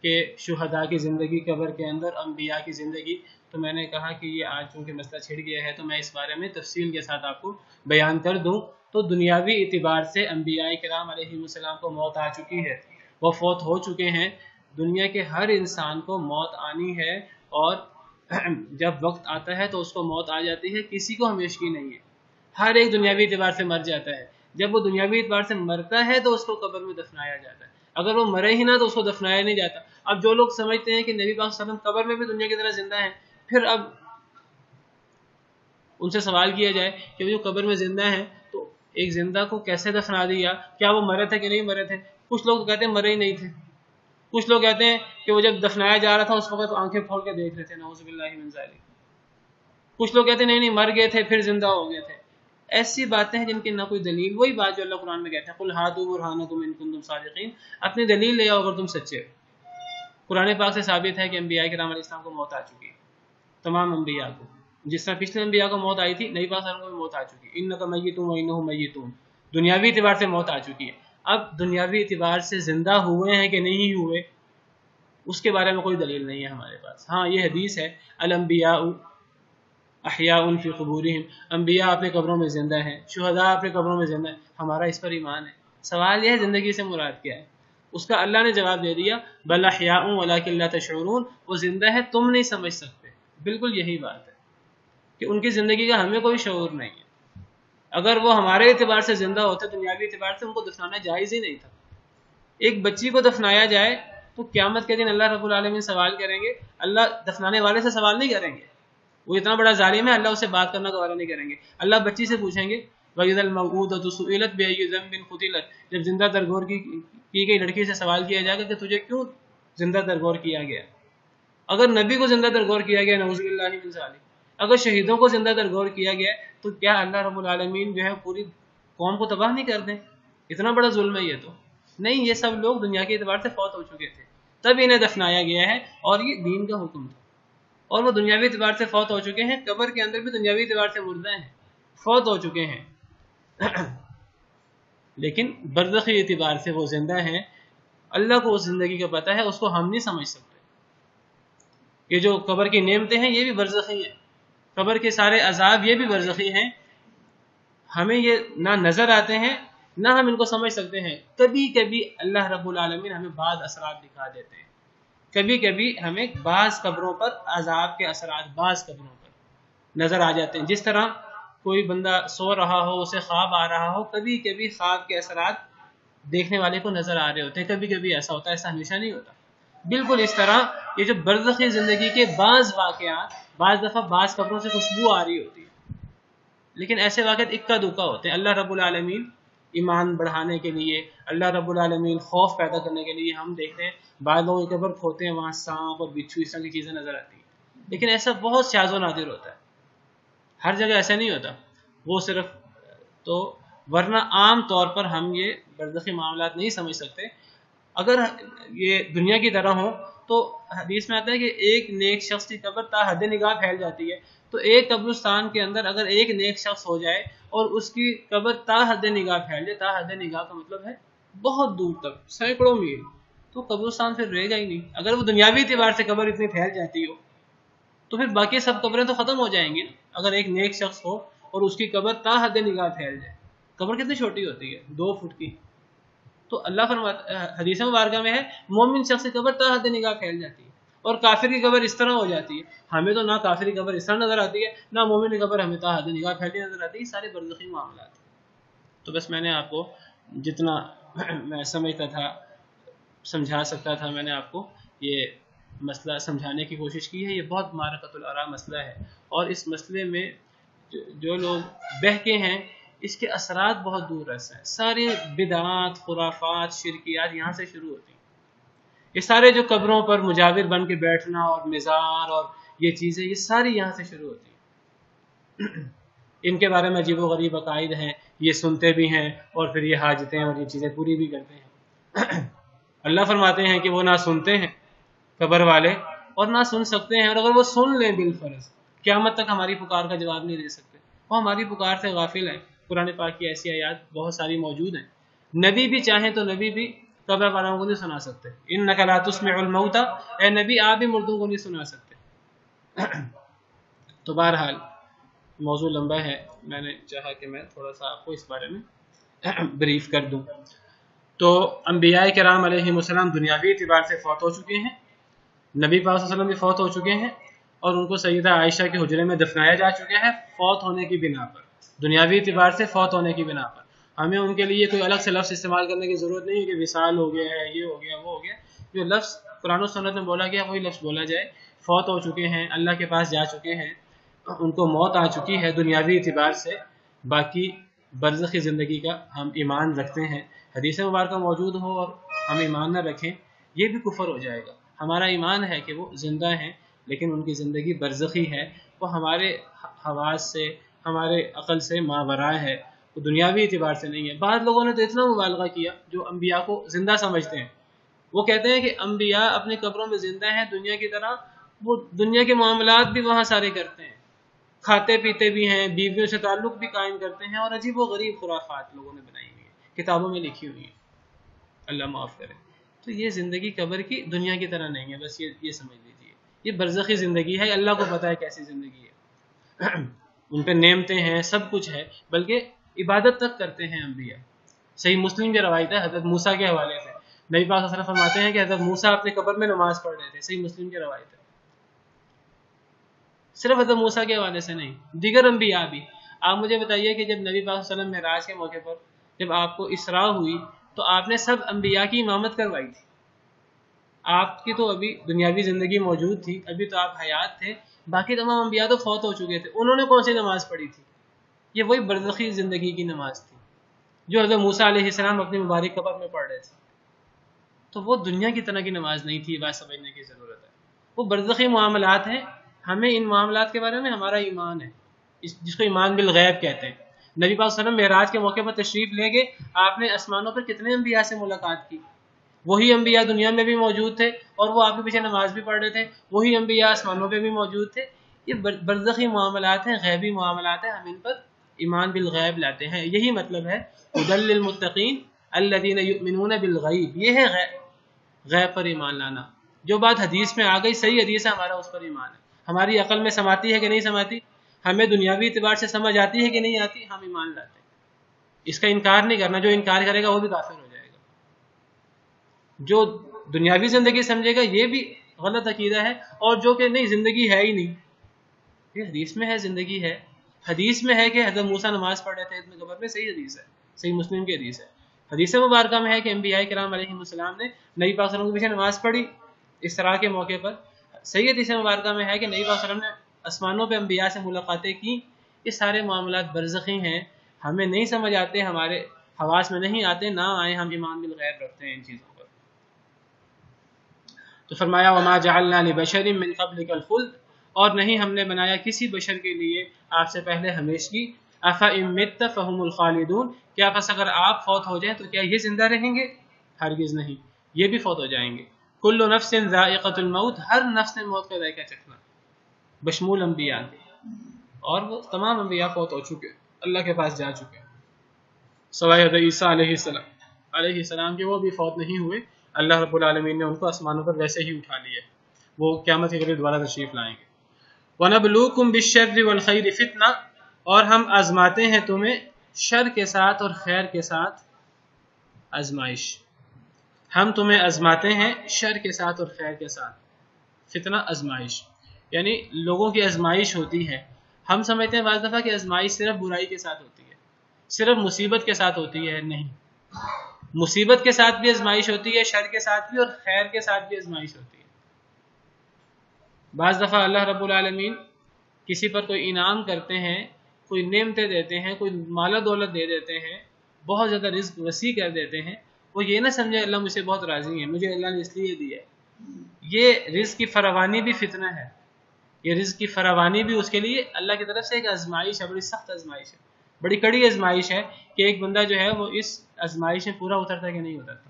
کہ شہداء کی زندگی قبر کے اندر, انبیاء کی زندگی. تو میں نے کہا کہ یہ آج چونکہ مسئلہ چھڑ گیا ہے تو میں اس بارے میں تفصیل کے ساتھ آپ کو بیان کر دوں. تو دنیاوی اعتبار سے انبیاء کرام علیہ السلام کو موت آ چکی ہے, وہ فوت ہو چکے ہیں. دنیا کے ہر انسان کو موت آنی ہے, اور جب وقت آتا ہے تو اس کو موت آ جاتی ہے. کسی کو ہمیشگی نہیں ہے, ہر ایک دنیاوی اعتبار سے مر جاتا ہے. جب وہ دنیاوی اعتبار سے مرتا ہے تو اس کو قبر میں دفنایا جاتا ہے. اگر وہ مرے ہی نہ تو اس کو دفنایا نہیں جاتا. اب جو لوگ سمجھتے ہیں کہ نبی پاک صلی اللہ علیہ وسلم قبر میں بھی دنیا کی طرح زندہ ہیں, پھر اب ان سے سوال کیا جائے کہ وہ جو قبر میں زندہ ہیں تو ایک زندہ کو کیسے دفنا دیا, کیا وہ مرے تھے کہ نہیں مرے تھے؟ کچھ لوگ کہتے ہیں مرے ہی نہیں تھے, کچھ لوگ کہتے ہیں کہ وہ جب دفنایا جا رہا تھا اس وقت آنکھیں کھول کے دیکھ رہے تھے. نعوذ باللہ من ذالک. کچھ لوگ کہتے ہیں نہیں مر گئے تھے پھر زندہ ہو گئے تھے. ایسی باتیں ہیں جن کی نہ کوئی دلیل. وہی بات جو اللہ قرآن میں کہتے ہیں قل ہاتوا برہانکم ان کنتم صادقین, اپنی دلیل لے آؤ اگر تم سچے ہو. قرآن پاک سے ثابت ہے کہ انبیاء کرام علیہ السلام کو موت آ چکی ہے, تمام انبیاء کو. جس طرح پچھلے انبیاء کو موت آئی تھی, نبی پاک صلی اللہ علیہ وسلم کو موت آ چکی ہے. انک میتون وانہم میتون, دنیاوی اعتبار سے موت آ چکی ہے. اب دنیاوی اعتبار سے زندہ ہوئے ہیں کہ نہیں ہوئے اس کے بارے میں کوئی دلیل نہیں ہے ہمارے پاس. ہاں یہ حدیث ہے الانبیاء احیاء فی قبورہم, انبیاء اپنے قبروں میں زندہ ہیں, شہداء اپنے قبروں میں زندہ ہیں. ہمارا اس پر ایمان ہے. سوال یہ ہے زندگی سے مراد کیا ہے. اس کا اللہ نے جواب دے دیا بل احیاء ولکن لا تشعرون, وہ زندہ ہے تم نہیں سمجھ سکتے. بالکل یہی بات ہے کہ ان کی زندگی کا ہمیں کوئی شعور نہیں ہے. اگر وہ ہمارے اعتبار سے زندہ ہوتے دنیاوی اعتبار سے ان کو دفنانا جائز ہی نہیں تھا. ایک بچی کو دفنایا جائے تو قیامت کے دن اللہ رب العالمین سوال کریں گے, اللہ دفنانے والے سے سوال نہیں کریں گے. وہ اتنا بڑا ظالم ہے, اللہ اسے بات کرنا گوارا نہیں کریں گے. اللہ بچی سے پوچھیں گے وَإِذَا الْمَوْءُودَةُ سُئِلَتْ بِأَيِّ ذَنبٍ قُتِلَتْ, جب زندہ درگور کی گئی لڑکی سے سوال کیا جائے گا کہ تجھے کیوں زندہ درگور کیا گیا. اگر نبی کو زندہ درگور کیا گیا نعوذ باللہ من ذالک, اگر شہیدوں کو زندہ درگور کیا گیا تو کیا اللہ رب العالمین جو ہے پوری قوم کو تباہ نہیں کر دیں؟ اتنا بڑا ظلم ہے یہ تو نہیں. یہ سب لوگ دنیا کے اعتبار سے فوت ہو چکے تھے تب انہیں دفنایا گیا ہے اور یہ دین کا حکم تھا. اور وہ دنیاوی اعتبار سے فوت ہو چکے ہیں, قبر کے اندر بھی دنیاوی اعتبار سے مردہ ہیں, فوت ہو چکے ہیں. لیکن برزخی اعتبار سے وہ زندہ ہیں. اللہ کو اس زندگی کا پتہ ہے, اس کو ہم نہیں سمجھ سکتے. یہ جو قبر کی نعمتیں ہیں یہ بھی برزخی ہیں, قبر کے سارے عذاب یہ بھی برزخی ہیں. ہمیں یہ نہ نظر آتے ہیں نہ ہم ان کو سمجھ سکتے ہیں. کبھی کبھی اللہ رب العالمین ہمیں بعض اثرات دکھا دیتے ہیں. کبھی کبھی ہمیں بعض قبروں پر عذاب کے اثرات بعض قبروں پر نظر آ جاتے ہیں. جس طرح کوئی بندہ سو رہا ہو, اسے خواب آ رہا ہو, کبھی کبھی خواب کے اثرات دیکھنے والے کو نظر آ رہے ہوتے ہیں. کبھی کبھی ایسا ہوتا ہے, ایسا ہمیشہ نہیں ہوتا. بالکل اس طرح یہ جو برزخی زندگی کے بعض واقعات, بعض دفعہ بعض قبروں سے خوشبو آ رہی ہوتی ہے, لیکن ایسے واقعات اکا دکا ہوتے ہیں. اللہ رب العالمین ایمان بڑھانے کے لیے, اللہ رب العالمین خوف پیدا کرنے کے لیے ہم دیکھتے ہیں بعض لوگ قبر کھوتے ہیں, وہاں سانپ اور بچھو اس طرح کی چیزیں نظر آتی ہیں. لیکن ایسا بہت شاذ و نادر ہوتا ہے, ہر جگہ ایسا نہیں ہوتا. وہ صرف تو ورنہ عام طور پر ہم یہ برزخی معاملات نہیں سمجھ سکتے. اگر یہ دنیا کی طرح ہو تو حدیث میں آتا ہے کہ ایک نیک شخص کی قبر تا حد نگاہ پھیل جاتی ہے. تو ایک قبرستان کے اندر اگر ایک نیک شخص ہو جائے اور اس کی قبر تا حد نگاہ پھیل جائے, تا حد نگاہ کا مطلب ہے بہت دور تک, سینکڑوں میل, تو قبرستان پھر رہے گا ہی نہیں. اگر وہ دنیاوی اعتبار سے قبر اتنی پھیل جاتی ہو تو پھر باقی سب قبریں تو ختم ہو جائیں گی. اگر ایک نیک شخص ہو اور اس کی قبر تا حد نگاہ پھیل جائے, قبر کتنی چھوٹی ہوتی ہے, 2 فٹ کی. تو اللہ فرماتا, حدیث مبارکہ میں ہے مومن شخص کی قبر تا حد نگاہ پھیل جاتی ہے, اور کافر کی قبر اس طرح ہو جاتی ہے. ہمیں تو نہ کافر کی قبر اس طرح نظر آتی ہے, نہ مومن کی قبر ہمیں تا حد نگاہ پھیلتی نظر آتی ہے. سارے برزخی معاملات. تو بس میں نے آپ کو جتنا میں سمجھتا تھا, سمجھا سکتا تھا, میں نے آپ کو یہ مسئلہ سمجھانے کی کوشش کی ہے. یہ بہت معرکۃ الآراء مسئلہ ہے, اور اس مسئلے میں جو لوگ بہکے ہیں اس کے اثرات بہت دور رس ہیں. ساری بدعات, خرافات, شرکیات یہاں سے شروع ہوتی ہیں. یہ سارے جو قبروں پر مجاور بن کے بیٹھنا اور مزار اور یہ چیزیں, یہ ساری یہاں سے شروع ہوتی ہیں. ان کے بارے میں عجیب و غریب عقائد ہیں, یہ سنتے بھی ہیں اور پھر یہ حاجتیں اور یہ چیزیں پوری بھی کرتے ہیں. اللہ فرماتے ہیں کہ وہ نہ سنتے ہیں قبر والے اور نہ سن سکتے ہیں, اور اگر وہ سن لیں بالفرض قیامت تک ہماری پکار کا جواب نہیں دے سکتے. وہ ہماری پکار سے غافل ہیں. قرآن پاک کی ایسی آیات بہت ساری موجود ہیں. نبی بھی چاہیں تو نبی بھی قبر والوں کو نہیں سنا سکتے. انک لا تسمع الموتى, اے نبی آپ بھی مردوں کو نہیں سنا سکتے. تو بہرحال موضوع لمبا ہے, میں نے چاہا کہ میں تھوڑا سا آپ کو اس بارے میں بریف کر دوں. تو انبیاء کرام علیہ السلام دنیاوی اعتبار سے فوت ہو چکے ہیں, نبی پاک صلی اللہ علیہ وسلم بھی فوت ہو چکے ہیں, اور ان کو سیدہ عائشہ کے حجرے میں دفنایا جا چکا ہے فوت ہونے کی بنا پر, دنیاوی اعتبار سے فوت ہونے کی بنا پر. ہمیں ان کے لیے کوئی الگ سے لفظ استعمال کرنے کی ضرورت نہیں ہے کہ وصال ہو گیا ہے, یہ ہو گیا, وہ ہو گیا. جو لفظ قرآن و سنت میں بولا گیا وہی لفظ بولا جائے. فوت ہو چکے ہیں, اللہ کے پاس جا چکے ہیں, ان کو موت آ چکی ہے دنیاوی اعتبار سے. باقی برزخی زندگی کا ہم ایمان رکھتے ہیں. حدیث مبارکہ موجود ہو اور ہم ایمان نہ رکھیں یہ بھی کفر ہو جائے گا. ہمارا ایمان ہے کہ وہ زندہ ہیں, لیکن ان کی زندگی برزخی ہے، وہ ہمارے حواس سے، ہمارے عقل سے ماوراء ہے، وہ دنیاوی اعتبار سے نہیں ہے۔ بعض لوگوں نے تو اتنا مبالغہ کیا جو انبیاء کو زندہ سمجھتے ہیں، وہ کہتے ہیں کہ انبیاء اپنی قبروں میں زندہ ہیں دنیا کی طرح، وہ دنیا کے معاملات بھی وہاں سارے کرتے ہیں، کھاتے پیتے بھی ہیں، بیویوں سے تعلق بھی قائم کرتے ہیں، اور عجیب و غریب خرافات لوگوں نے بنائی ہوئی ہیں، کتابوں میں لکھی ہوئی ہیں، اللہ معاف کرے۔ تو یہ زندگی قبر کی دنیا کی طرح نہیں ہے، بس یہ سمجھ لیجیے، یہ برزخی زندگی ہے، اللہ کو پتہ ہے کیسی زندگی ہے۔ ان پہ نعمتیں ہیں، سب کچھ ہے، بلکہ عبادت تک کرتے ہیں انبیاء۔ صحیح مسلم کی روایت ہے حضرت موسیٰ کے حوالے سے، نبی پاک صلی اللہ علیہ وسلم فرماتے ہیں کہ حضرت موسیٰ اپنے قبر میں نماز پڑھ رہے تھے، صحیح مسلم کی روایت ہے، صرف حضرت موسیٰ کے حوالے سے نہیں، دیگر انبیاء بھی۔ آپ مجھے بتائیے کہ جب نبی پاک صلی اللہ علیہ وسلم معراج کے موقع پر جب آپ کو اسراء ہوئی تو آپ نے سب انبیاء کی امامت کروائی تھی، آپ کی تو ابھی دنیاوی زندگی موجود تھی، ابھی تو آپ حیات تھے، باقی تمام انبیاء تو فوت ہو چکے تھے، انہوں نے کون سی نماز پڑھی تھی؟ یہ وہی برزخی زندگی کی نماز تھی جو حضرت موسیٰ علیہ السلام اپنی مبارک قبر میں پڑھ رہے تھے۔ تو وہ دنیا کی طرح کی نماز نہیں تھی، یہ بات سمجھنے کی ضرورت ہے۔ وہ برزخی معاملات ہیں، ہمیں ان معاملات کے بارے میں ہمارا ایمان ہے، جس کو ایمان بالغیب کہتے ہیں۔ نبی پاک صلی اللہ علیہ وسلم معراج کے موقع پر تشریف لے گئے، آپ نے آسمانوں پر کتنے انبیاء سے ملاقات کی، وہی انبیاء دنیا میں بھی موجود تھے اور وہ آپ کے پیچھے نماز بھی پڑھ رہے تھے، وہی انبیاء آسمانوں پہ بھی موجود تھے۔ یہ برزخی معاملات ہیں، غیبی معاملات ہیں، ہم ان پر ایمان بالغیب لاتے ہیں۔ یہی مطلب ہے ھدی للمتقین الذین یؤمنون بالغیب، یہ ہے غیب پر ایمان لانا۔ جو بات حدیث میں آ گئی، صحیح حدیث ہے، ہمارا اس پر ایمان ہے، ہماری عقل میں سماتی ہے کہ نہیں سماتی، ہمیں دنیاوی اعتبار سے سمجھ آتی ہے کہ نہیں آتی، ہم ایمان لاتے ہیں، اس کا انکار نہیں کرنا، جو انکار کرے گا وہ بھی کافر ہو جائے گا۔ جو دنیاوی زندگی سمجھے گا یہ بھی غلط عقیدہ ہے، اور جو کہ نہیں زندگی ہے ہی نہیں، یہ حدیث میں ہے زندگی ہے، حدیث میں ہے کہ حضرت موسیٰ نماز پڑھ رہے تھے اپنی قبر میں، صحیح حدیث ہے، صحیح مسلم کی حدیث ہے۔ حدیث مبارکہ میں ہے کہ انبیاء کرام علیہ السلام نے نبی پاک صلی اللہ علیہ وسلم کے پیچھے نماز پڑھی اسراء کے موقع پر۔ صحیح حدیث مبارکہ میں ہے کہ نبی پاک صلی اللہ علیہ وسلم نے آسمانوں پہ انبیاء سے ملاقاتیں کی۔ یہ سارے معاملات برزخی ہیں، ہمیں نہیں سمجھ آتے، ہمارے حواس میں نہیں آتے، نہ آئے، ہم ایمان بالغیب رکھتے ہیں ان چیزوں پر۔ تو فرمایا وما جعلنا لبشر من قبلک الخلد، اور نہیں ہم نے بنایا کسی بشر کے لیے آپ سے پہلے ہمیشگی، افإن مت فهم الخالدون، کیا پس اگر آپ فوت ہو جائیں تو کیا یہ زندہ رہیں گے؟ ہرگز نہیں، یہ بھی فوت ہو جائیں گے۔ کل نفس ذائقۃ الموت، ہر نفس نے موت کا ذائقہ چکھنا، بشمول انبیاء، اور وہ تمام انبیاء فوت ہو چکے، اللہ کے پاس جا چکے، سوائے حضرت عیسیٰ علیہ السلام کے، وہ بھی فوت نہیں ہوئے، اللہ رب العالمین نے ان کو آسمانوں پر ویسے ہی اٹھا لیا، وہ قیامت کے قریب دوبارہ تشریف لائیں گے۔ وَنَبْلُوكُمْ بِالشَّرِّ وَالْخَيْرِ فِتْنَةً، اور ہم آزماتے ہیں تمہیں شر کے ساتھ اور خیر کے ساتھ آزمائش، ہم تمہیں آزماتے ہیں شر کے ساتھ اور خیر کے ساتھ، فتنہ آزمائش، یعنی لوگوں کی آزمائش ہوتی ہے۔ ہم سمجھتے ہیں بعض دفعہ کہ آزمائش صرف برائی کے ساتھ ہوتی ہے، صرف مصیبت کے ساتھ ہوتی ہے، نہیں، مصیبت کے ساتھ بھی آزمائش ہوتی ہے، شر کے ساتھ بھی اور خیر کے ساتھ بھی آزمائش ہوتی ہے۔ بعض دفعہ اللہ رب العالمین کسی پر کوئی انعام کرتے ہیں، کوئی نعمتیں دیتے ہیں، کوئی مال و دولت دے دیتے ہیں، بہت زیادہ رزق وسیع کر دیتے ہیں، وہ یہ نہ سمجھے اللہ مجھ سے بہت راضی ہے، مجھے اللہ نے اس لیے دیا ہے۔ یہ رزق کی فراوانی بھی فتنہ ہے، یہ رزق کی فراوانی بھی اس کے لیے اللہ کی طرف سے ایک آزمائش ہے، بڑی سخت آزمائش ہے، بڑی کڑی آزمائش ہے کہ ایک بندہ جو ہے وہ اس آزمائش میں پورا اترتا ہے کہ نہیں اترتا،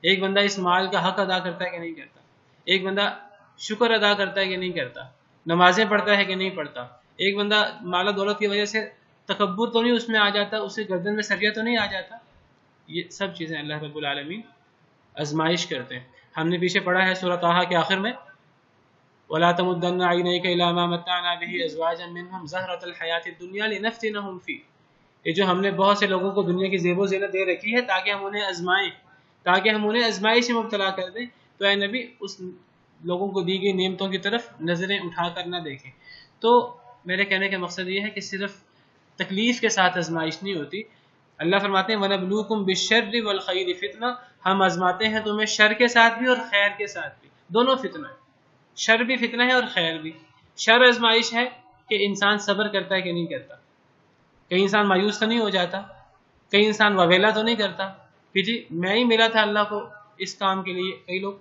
ایک بندہ اس مال کا حق ادا کرتا ہے کہ نہیں کرتا، ایک بندہ شکر ادا کرتا ہے کہ نہیں کرتا، نمازیں پڑھتا ہے کہ نہیں پڑھتا، ایک بندہ مال و دولت کی وجہ سے تکبر تو نہیں اس میں آ جاتا، اس کے گردن میں سریا تو نہیں آ جاتا۔ یہ سب چیزیں اللہ رب العالمین آزمائش کرتے ہیں۔ ہم نے پیچھے پڑھا ہے سورۃ طٰہٰ کے آخر میں وَلَا تَمُدَّنَّ عَيْنَيْكَ إِلَىٰ مَا مَتَّعْنَا بِهِ أَزْوَاجًا مِّنْهُمْ زَهْرَةَ الْحَيَاةِ الدُّنْيَا لِنَفْتِنَهُمْ فِيهِ، یہ جو ہم نے بہت سے لوگوں کو دنیا کی زیب و زینت دے رکھی ہے تاکہ ہم انہیں آزمائیں، تاکہ ہم انہیں آزمائش میں مبتلا کر دیں، تو اے نبی اس لوگوں کو دی گئی نعمتوں کی طرف نظریں اٹھا کر نہ دیکھیں۔ تو میرے کہنے کا مقصد یہ ہے کہ صرف تکلیف کے ساتھ آزمائش نہیں ہوتی، اللہ فرماتے ہیں وَنَبْلُوكُمْ بِالشَّرِّ وَالْخَيْرِ فِتْنَةً، ہم آزماتے ہیں تمہیں شر کے ساتھ بھی اور خیر کے ساتھ بھی، دونوں فتنہ ہے، شر بھی فتنہ ہے اور خیر بھی۔ شر آزمائش ہے کہ انسان صبر کرتا ہے کہ نہیں کرتا، کہیں انسان مایوس تو نہیں ہو جاتا، کہیں انسان وویلا تو نہیں کرتا کہ جی میں ہی ملا تھا اللہ کو اس کام کے لیے۔ کئی لوگ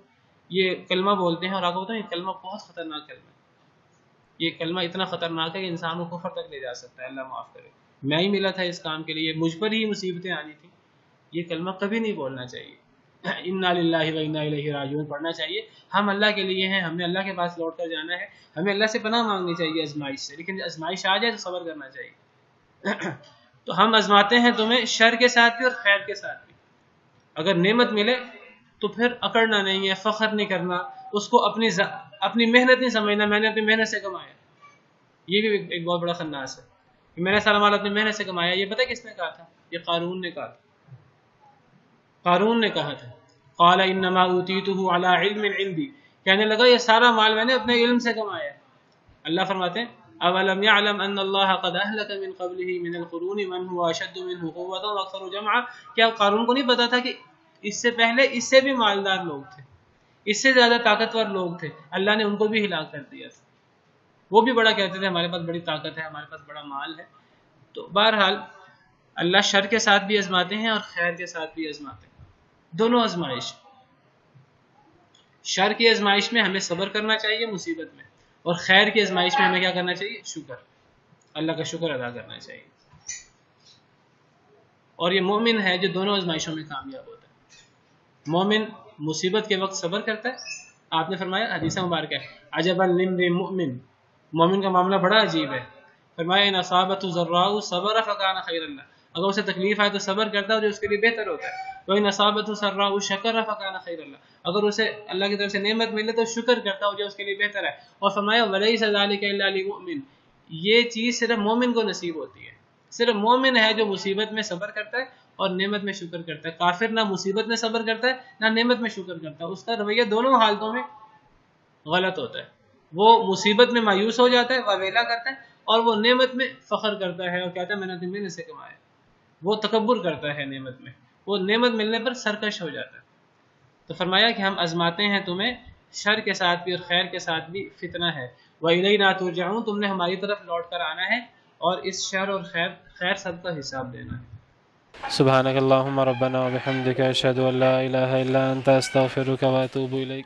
یہ کلمہ بولتے ہیں اور آپ کو بتائیں یہ کلمہ بہت خطرناک کلمہ ہے، یہ کلمہ اتنا خطرناک ہے کہ انسان کو کفر تک لے جا سکتا ہے، اللہ معاف کرے۔ میں ہی ملا تھا اس کام کے لیے، مجھ پر ہی مصیبتیں آنی تھیں، یہ کلمہ کبھی نہیں بولنا چاہیے۔ انا للہ و انا الیہ راجعون پڑھنا چاہیے۔ ہم اللہ کے لیے ہیں، ہمیں اللہ کے پاس لوٹ کر جانا ہے، ہمیں اللہ سے پناہ مانگنی چاہیے آزمائش سے، لیکن آزمائش آ جائے تو صبر کرنا چاہیے۔ تو ہم آزماتے ہیں تمہیں شر کے ساتھ بھی اور خیر کے ساتھ بھی۔ اگر نعمت ملے تو پھر اکڑنا نہیں ہے، فخر نہیں کرنا، اس کو اپنی محنت نہیں سمجھنا، میں نے اپنی محنت سے کمایا۔ یہ بھی ایک بہت بڑا خناس ہے کہ میں نے سارا مال اپنی محنت سے کمایا۔ یہ پتہ کس نے کہا تھا؟ یہ قارون نے کہا تھا۔ قارون نے کہا تھا قال انما اوتیتہ علی علم عندی، کہنے لگا یہ سارا مال میں نے اپنے علم سے کمایا۔ اللہ فرماتے ہیں اولم يعلم ان اللہ قد اہلک من قبلہ من القرون من هو اشد منہ قوۃ واکثر جمعا، کیا قارون کو نہیں پتا تھا کہ اس سے پہلے اس سے بھی مالدار لوگ تھے، اس سے زیادہ طاقتور لوگ تھے، اللہ نے ان کو بھی ہلاک کر دیا تھا۔ وہ بھی بڑا کہتے تھے ہمارے پاس بڑی طاقت ہے، ہمارے پاس بڑا مال ہے۔ تو بہرحال اللہ شر کے ساتھ بھی آزماتے ہیں اور خیر کے ساتھ بھی آزماتے ہیں، دونوں آزمائش۔ شر کی آزمائش میں ہمیں صبر کرنا چاہیے مصیبت میں، اور خیر کی آزمائش میں ہمیں کیا کرنا چاہیے؟ شکر، اللہ کا شکر ادا کرنا چاہیے۔ اور یہ مومن ہے جو دونوں آزمائشوں میں کامیاب ہوتا ہے۔ مومن مصیبت کے وقت صبر کرتا ہے، آپ نے فرمایا حدیث مبارک ہے عجبا لامرئ مؤمن، مومن کا معاملہ بڑا عجیب ہے۔ فرمایا ان اصابته ضراء صبر فكان خيرا له، اگر اسے تکلیف آئے تو صبر کرتا ہے اور جو اس کے لیے بہتر ہوتا ہے۔ وان اصابته سراء شكر فكان خيرا له، اگر اسے اللہ کی طرف سے نعمت ملے تو شکر کرتا ہے جو اس کے لیے بہتر ہے۔ اور فرمایا وليس ذلك الا للمؤمن، یہ چیز صرف مومن کو نصیب ہوتی ہے، صرف مومن ہے جو مصیبت میں صبر کرتا ہے اور نعمت میں شکر کرتا ہے۔ کافر نہ مصیبت میں صبر کرتا ہے نہ نعمت میں شکر کرتا ہے، اس کا رویہ دونوں حالتوں میں غلط ہوتا ہے۔ وہ مصیبت میں مایوس ہو جاتا ہے، واویلا کرتا ہے، اور وہ نعمت میں فخر کرتا ہے اور کہتا ہے میں نے اپنی محنت سے کمایا۔ وہ تکبر کرتا ہے نعمت میں، وہ نعمت ملنے پر سرکش ہو جاتا ہے۔ تو فرمایا کہ ہم آزماتے ہیں تمہیں شر کے ساتھ بھی اور خیر کے ساتھ بھی، فتنہ ہے۔ وَإِلَيْنَا تُرْجَعُونَ، تم نے ہماری طرف لوٹ کر آنا ہے اور اس شر اور خیر سب کا حساب دینا ہے۔ سبحانک اللہم ربنا وبحمدک اشہد ان لا الہ الا انت استغفرک واتوب الیک۔